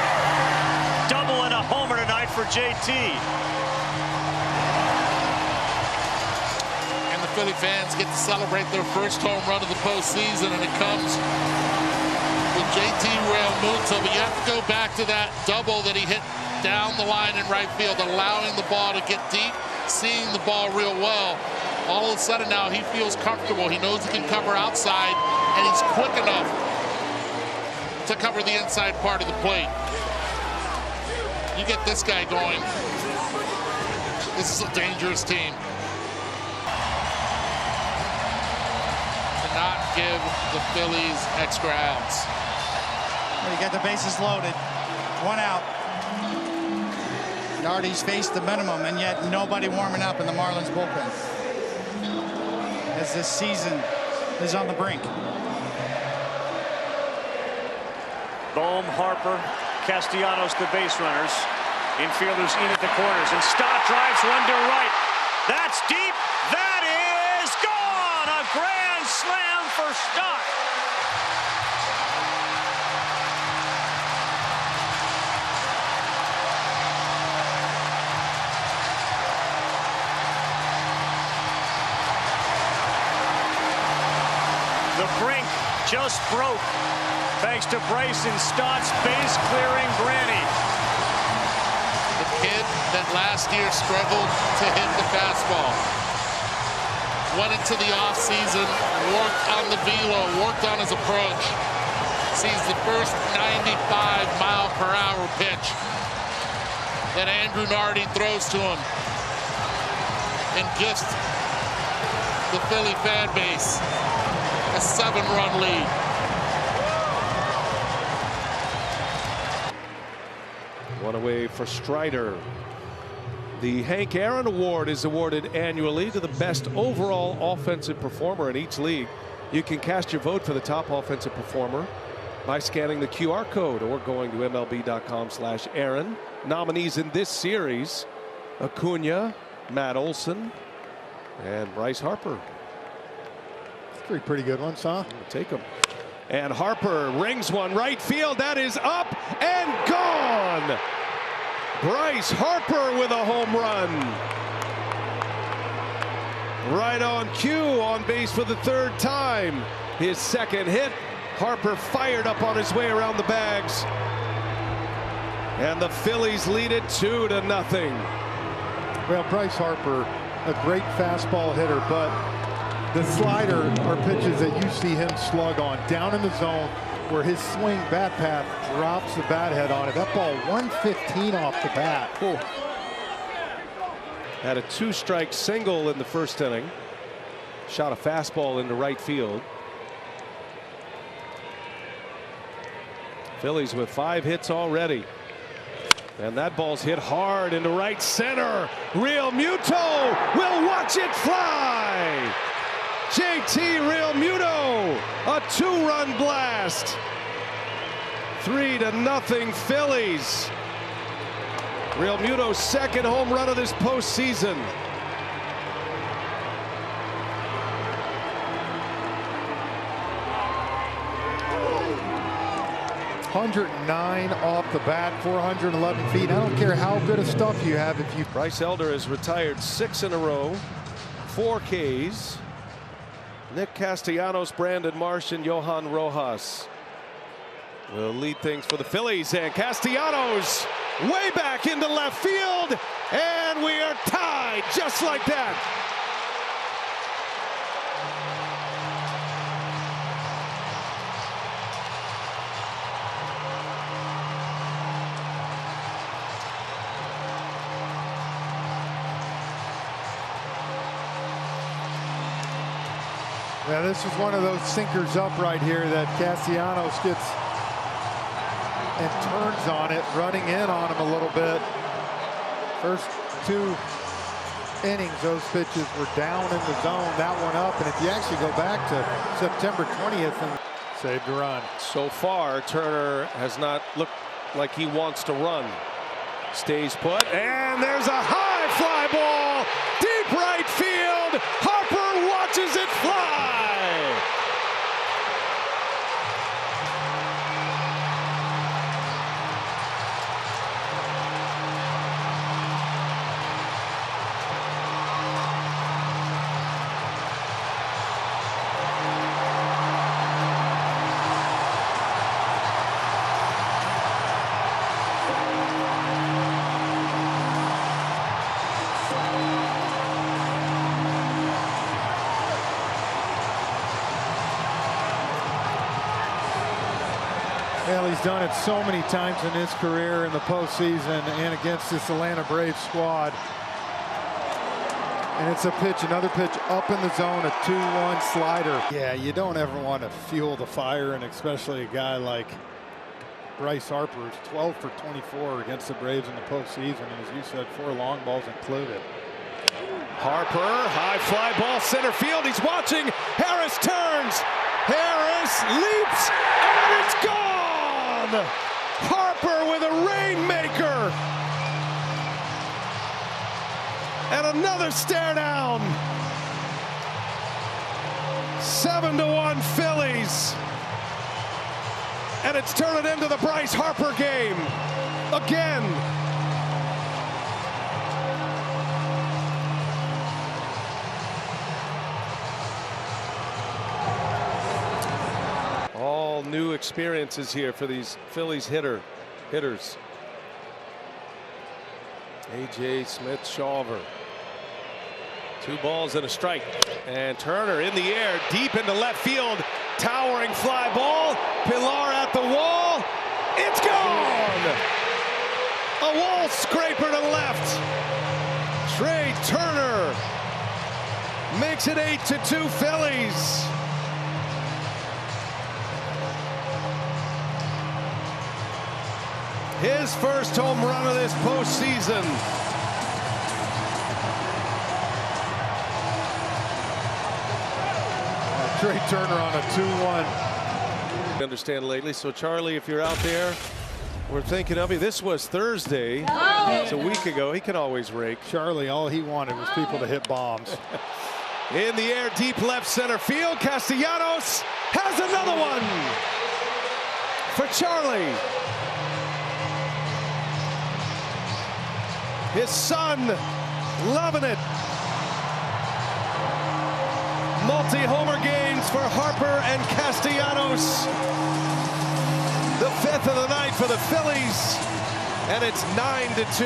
Double and a homer tonight for JT. And the Philly fans get to celebrate their first home run of the postseason, and it comes with JT Real Muto. But you have to go back to that double that he hit down the line in right field, allowing the ball to get deep, seeing the ball real well. All of a sudden now he feels comfortable. He knows he can cover outside, and he's quick enough to cover the inside part of the plate. You get this guy going. This is a dangerous team. To not give the Phillies extra outs. Well, you got the bases loaded. 1 out. Nardi's faced the minimum, and yet nobody warming up in the Marlins bullpen, as this season is on the brink. Bohm, Harper, Castellanos, the base runners. Infielders in at the corners, and Stott drives one to right. That's deep. That is gone. A grand slam for Stott. The brink just broke thanks to Bryson Stott's base-clearing granny. The kid that last year struggled to hit the fastball. Went into the offseason, worked on the velo, worked on his approach. Sees the first 95-mile-per-hour pitch that Andrew Nardi throws to him and gifts the Philly fan base a 7-run lead. One away for Strider. The Hank Aaron Award is awarded annually to the best overall offensive performer in each league. You can cast your vote for the top offensive performer by scanning the QR code or going to MLB.com/Aaron. Nominees in this series: Acuna, Matt Olson, and Bryce Harper. Three pretty good ones, huh? Take them. And Harper rings one right field. That is up and gone. Bryce Harper with a home run. Right on cue, on base for the 3rd time. His 2nd hit. Harper fired up on his way around the bags. And the Phillies lead it 2-0. Well, Bryce Harper, a great fastball hitter, but the slider are pitches that you see him slug on down in the zone where his swing bat path drops the bat head on it. That ball 115 off the bat. Oh. Had a 2-strike single in the 1st inning. Shot a fastball into right field. Phillies with 5 hits already. And that ball's hit hard into right center. Real Muto will watch it fly. JT Real Muto, a 2-run blast. 3-0 Phillies. Real Muto's 2nd home run of this postseason. 109 off the bat, 411 feet. I don't care how good of stuff you have if you. Bryce Elder has retired 6 in a row, 4 Ks. Nick Castellanos, Brandon Marsh, and Johan Rojas will lead things for the Phillies, and Castellanos way back into left field, and we are tied just like that. Yeah, this is one of those sinkers up right here that Castellanos gets and turns on it, running in on him a little bit. First 2 innings, those pitches were down in the zone. That one up, and if you actually go back to September 20th and saved a run. So far, Turner has not looked like he wants to run. Stays put, and there's a high fly ball, deep right field. Harper watches it fly. Well, he's done it so many times in his career in the postseason and against this Atlanta Braves squad. And it's a pitch, another pitch up in the zone, a 2-1 slider. Yeah, you don't ever want to fuel the fire, and especially a guy like Bryce Harper, who's 12 for 24 against the Braves in the postseason, and as you said, 4 long balls included. Harper, high fly ball, center field. He's watching. Harris turns. Harris leaps, and it's gone. Harper with a rainmaker. And another stare down. 7-1 Phillies. And it's turned into the Bryce Harper game again. All new experiences here for these Phillies hitters. A.J. Smith-Shawver. 2 balls and a strike. And Turner in the air, deep into left field. Towering fly ball. Pilar at the wall. It's gone! A wall scraper to left. Trey Turner makes it 8-2 Phillies. His first home run of this postseason. Trey Turner on a 2-1. Understand lately. So Charlie, if you're out there, we're thinking of you. This was Thursday. It's a week ago. He can always rake. Charlie, all he wanted was people to hit bombs. In the air, deep left center field. Castellanos has another one for Charlie. His son loving it. Multi-homer games for Harper and Castellanos. The 5th of the night for the Phillies, and it's 9-2.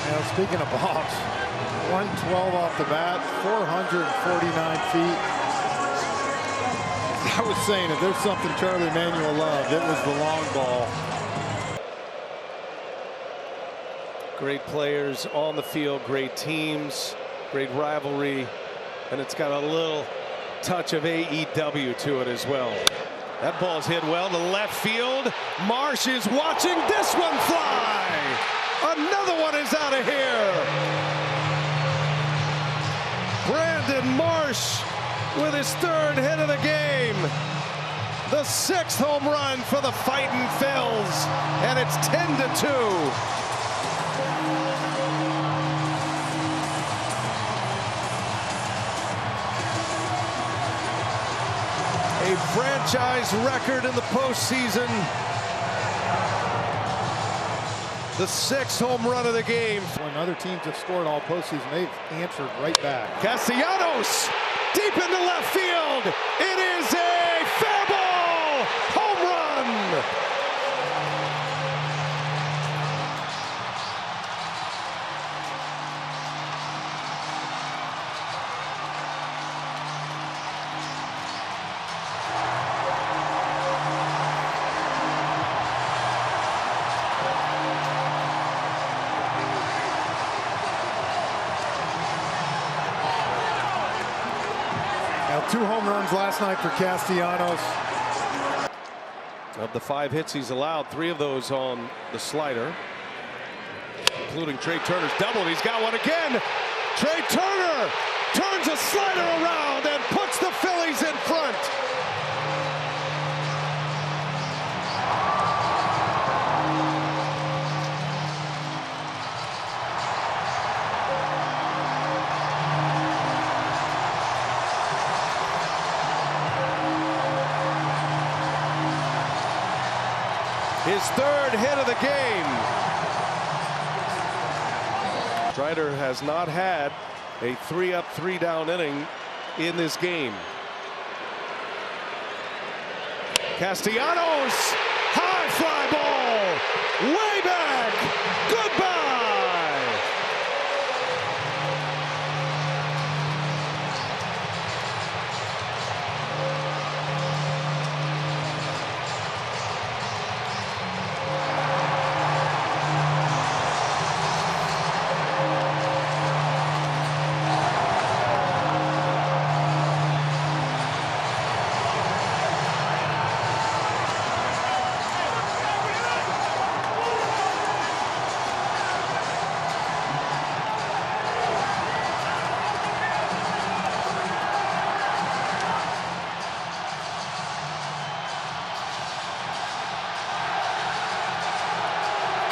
Now, speaking of bombs, 112 off the bat, 449 feet. I was saying, if there's something Charlie Manuel loved, it was the long ball. Great players on the field, great teams, great rivalry, and it's got a little touch of AEW to it as well. That ball's hit well to left field. Marsh is watching this one fly. Another one is out of here. Brandon Marsh with his 3rd hit of the game. The 6th home run for the Fightin' Phils, and it's 10-2. A franchise record in the postseason The 6th home run of the game. When other teams have scored all postseason, they've answered right back. Castellanos deep into left field. It is a fair ball home run. Now 2 home runs last night for Castellanos. Of the 5 hits he's allowed, 3 of those on the slider, including Trey Turner's double. He's got one again. Trey Turner turns a slider around and puts the Phillies in front. His 3rd hit of the game. Strider has not had a 3-up, 3-down inning in this game. Castellanos, high fly ball, way back, goodbye.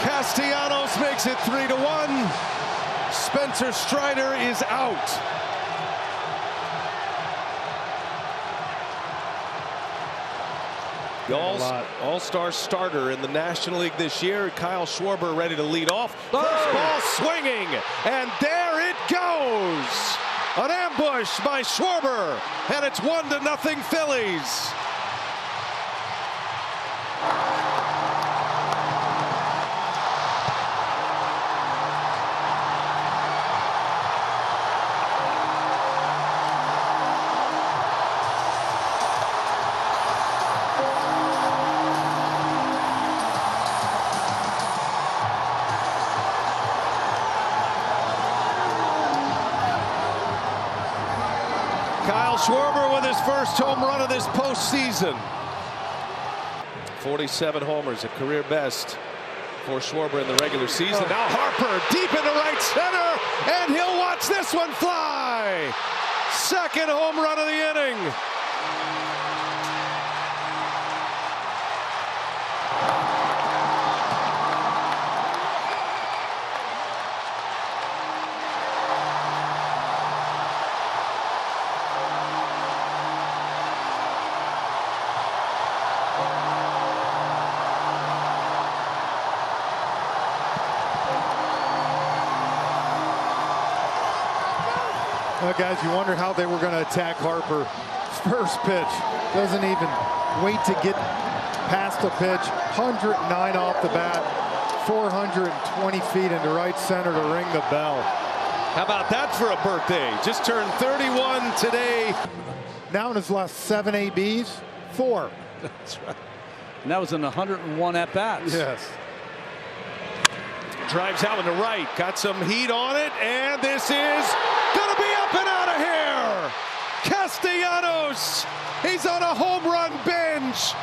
Castellanos makes it 3-1. Spencer Strider is out. The all-star starter in the National League this year, Kyle Schwarber, ready to lead off. First ball swinging, and there it goes. An ambush by Schwarber, and it's 1-0 Phillies. Kyle Schwarber with his first home run of this postseason. 47 homers, a career best for Schwarber in the regular season. Now Harper deep into right center, and he'll watch this one fly. 2nd home run of the inning. Well, guys, you wonder how they were going to attack Harper. First pitch, doesn't even wait to get past the pitch. 109 off the bat, 420 feet into right center to ring the bell. How about that for a birthday? Just turned 31 today. Now in his last 7 ABs, 4. That's right. And that was in 101 at-bats. Yes. Drives out into right, got some heat on it, and this is gonna be up and out of here. Castellanos, he's on a home run binge.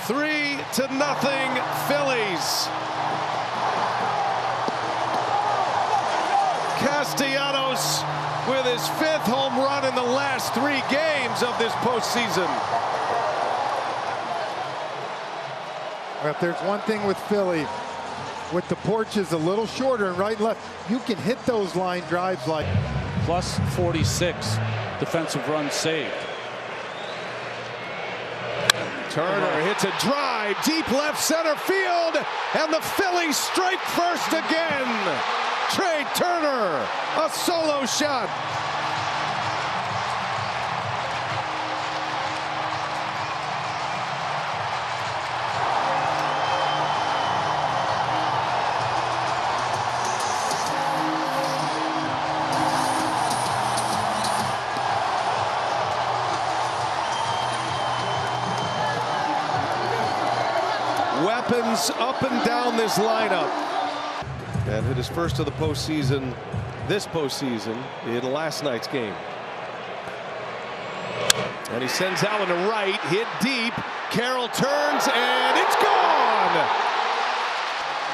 3-0 Phillies. Castellanos with his 5th home run in the last 3 games of this postseason. If there's one thing with Philly, with the porches a little shorter and right and left, you can hit those line drives like. Plus 46 defensive runs saved. Turner hits a drive deep left center field, and the Phillies strike first again. Trey Turner, a solo shot. Weapons up and down this lineup. And hit his first of the postseason, this postseason, in last night's game. And he sends Allen to right, hit deep. Carroll turns, and it's gone!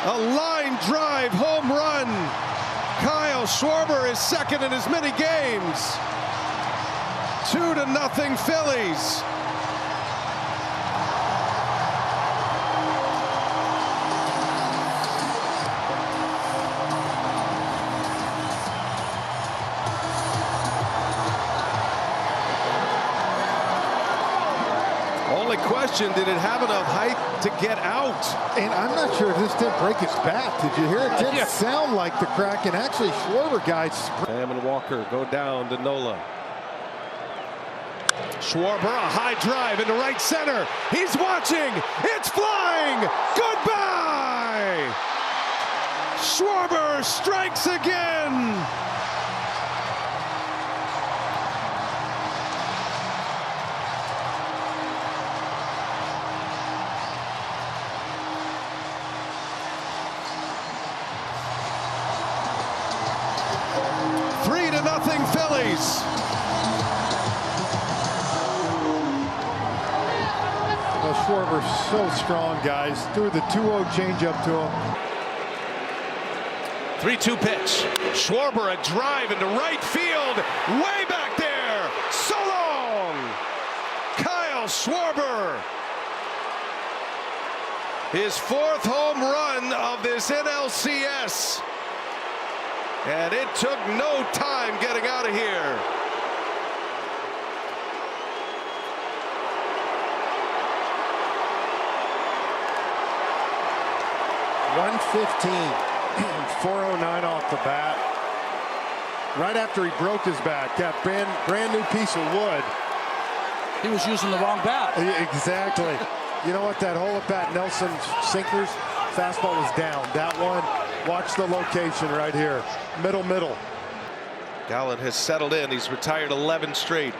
A line drive home run. Kyle Schwarber is second in as many games. 2-0 Phillies. Only question, did it have enough height to get out? And I'm not sure if this didn't break his bat. Did you hear it? It didn't sound like the crack, and actually Schwarber guys. Sam and Walker go down to Nola. Schwarber, a high drive into right center. He's watching. It's flying. Goodbye. Schwarber strikes again. Nothing Phillies. Well, Schwarber's so strong, guys. Threw the 2-0 changeup to him. 3-2 pitch. Schwarber, a drive into right field. Way back there. So long. Kyle Schwarber. His 4th home run of this NLCS. And it took no time getting out of here. .115. 409 off the bat. Right after he broke his bat, got brand new piece of wood. He was using the wrong bat. Exactly. You know what? That hole at bat, Nelson sinkers, fastball was down. That one, watch the location right here. Middle. Gallen has settled in. He's retired 11 straight.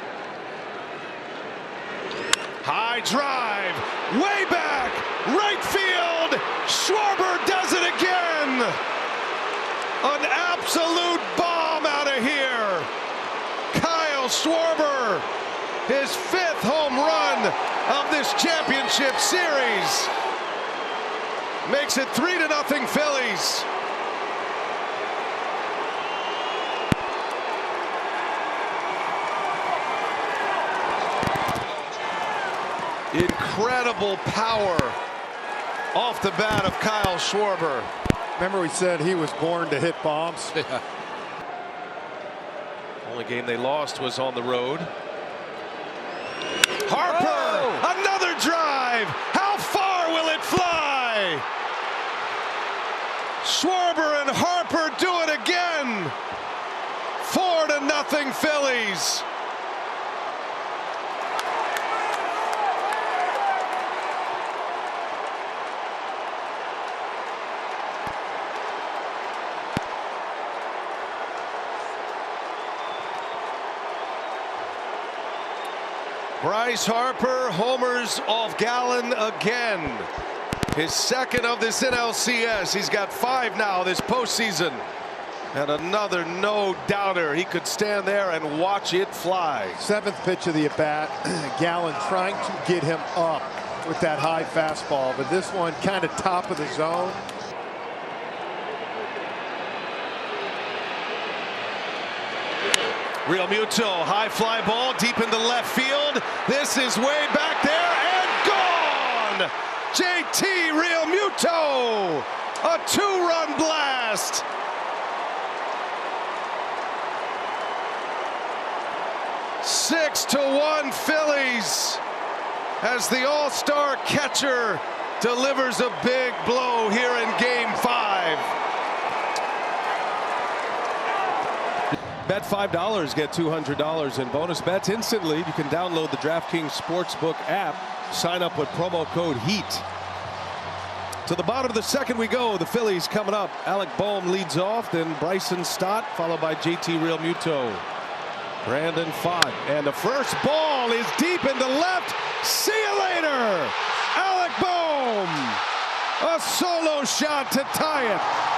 High drive, way back, right field. Schwarber does it again. An absolute bomb out of here. Kyle Schwarber, his 5th home run of this championship series. Makes it 3-0 Phillies. Incredible power off the bat of Kyle Schwarber. Remember we said he was born to hit bombs? Yeah. Only game they lost was on the road. Harper, another drive. How far will it fly? Schwarber and Harper do it again. 4-0 Phillies. Bryce Harper homers off Gallen again. His 2nd of this NLCS. He's got 5 now this postseason. And another no-doubter. He could stand there and watch it fly. 7th pitch of the at-bat. Gallen trying to get him up with that high fastball, but this one kind of top of the zone. Real Muto, high fly ball deep into left field. This is way back there and gone. JT Real Muto, a 2-run blast. (6-1) Phillies. as the all-star catcher delivers a big blow here in Game 5. Bet $5, get $200 in bonus bets instantly. You can download the DraftKings Sportsbook app. Sign up with promo code HEAT. To the bottom of the second we go. The Phillies coming up. Alec Boehm leads off, then Bryson Stott, followed by JT Realmuto. Brandon Pfaadt, and the first ball is deep into left. See you later, Alec Boehm. A solo shot to tie it.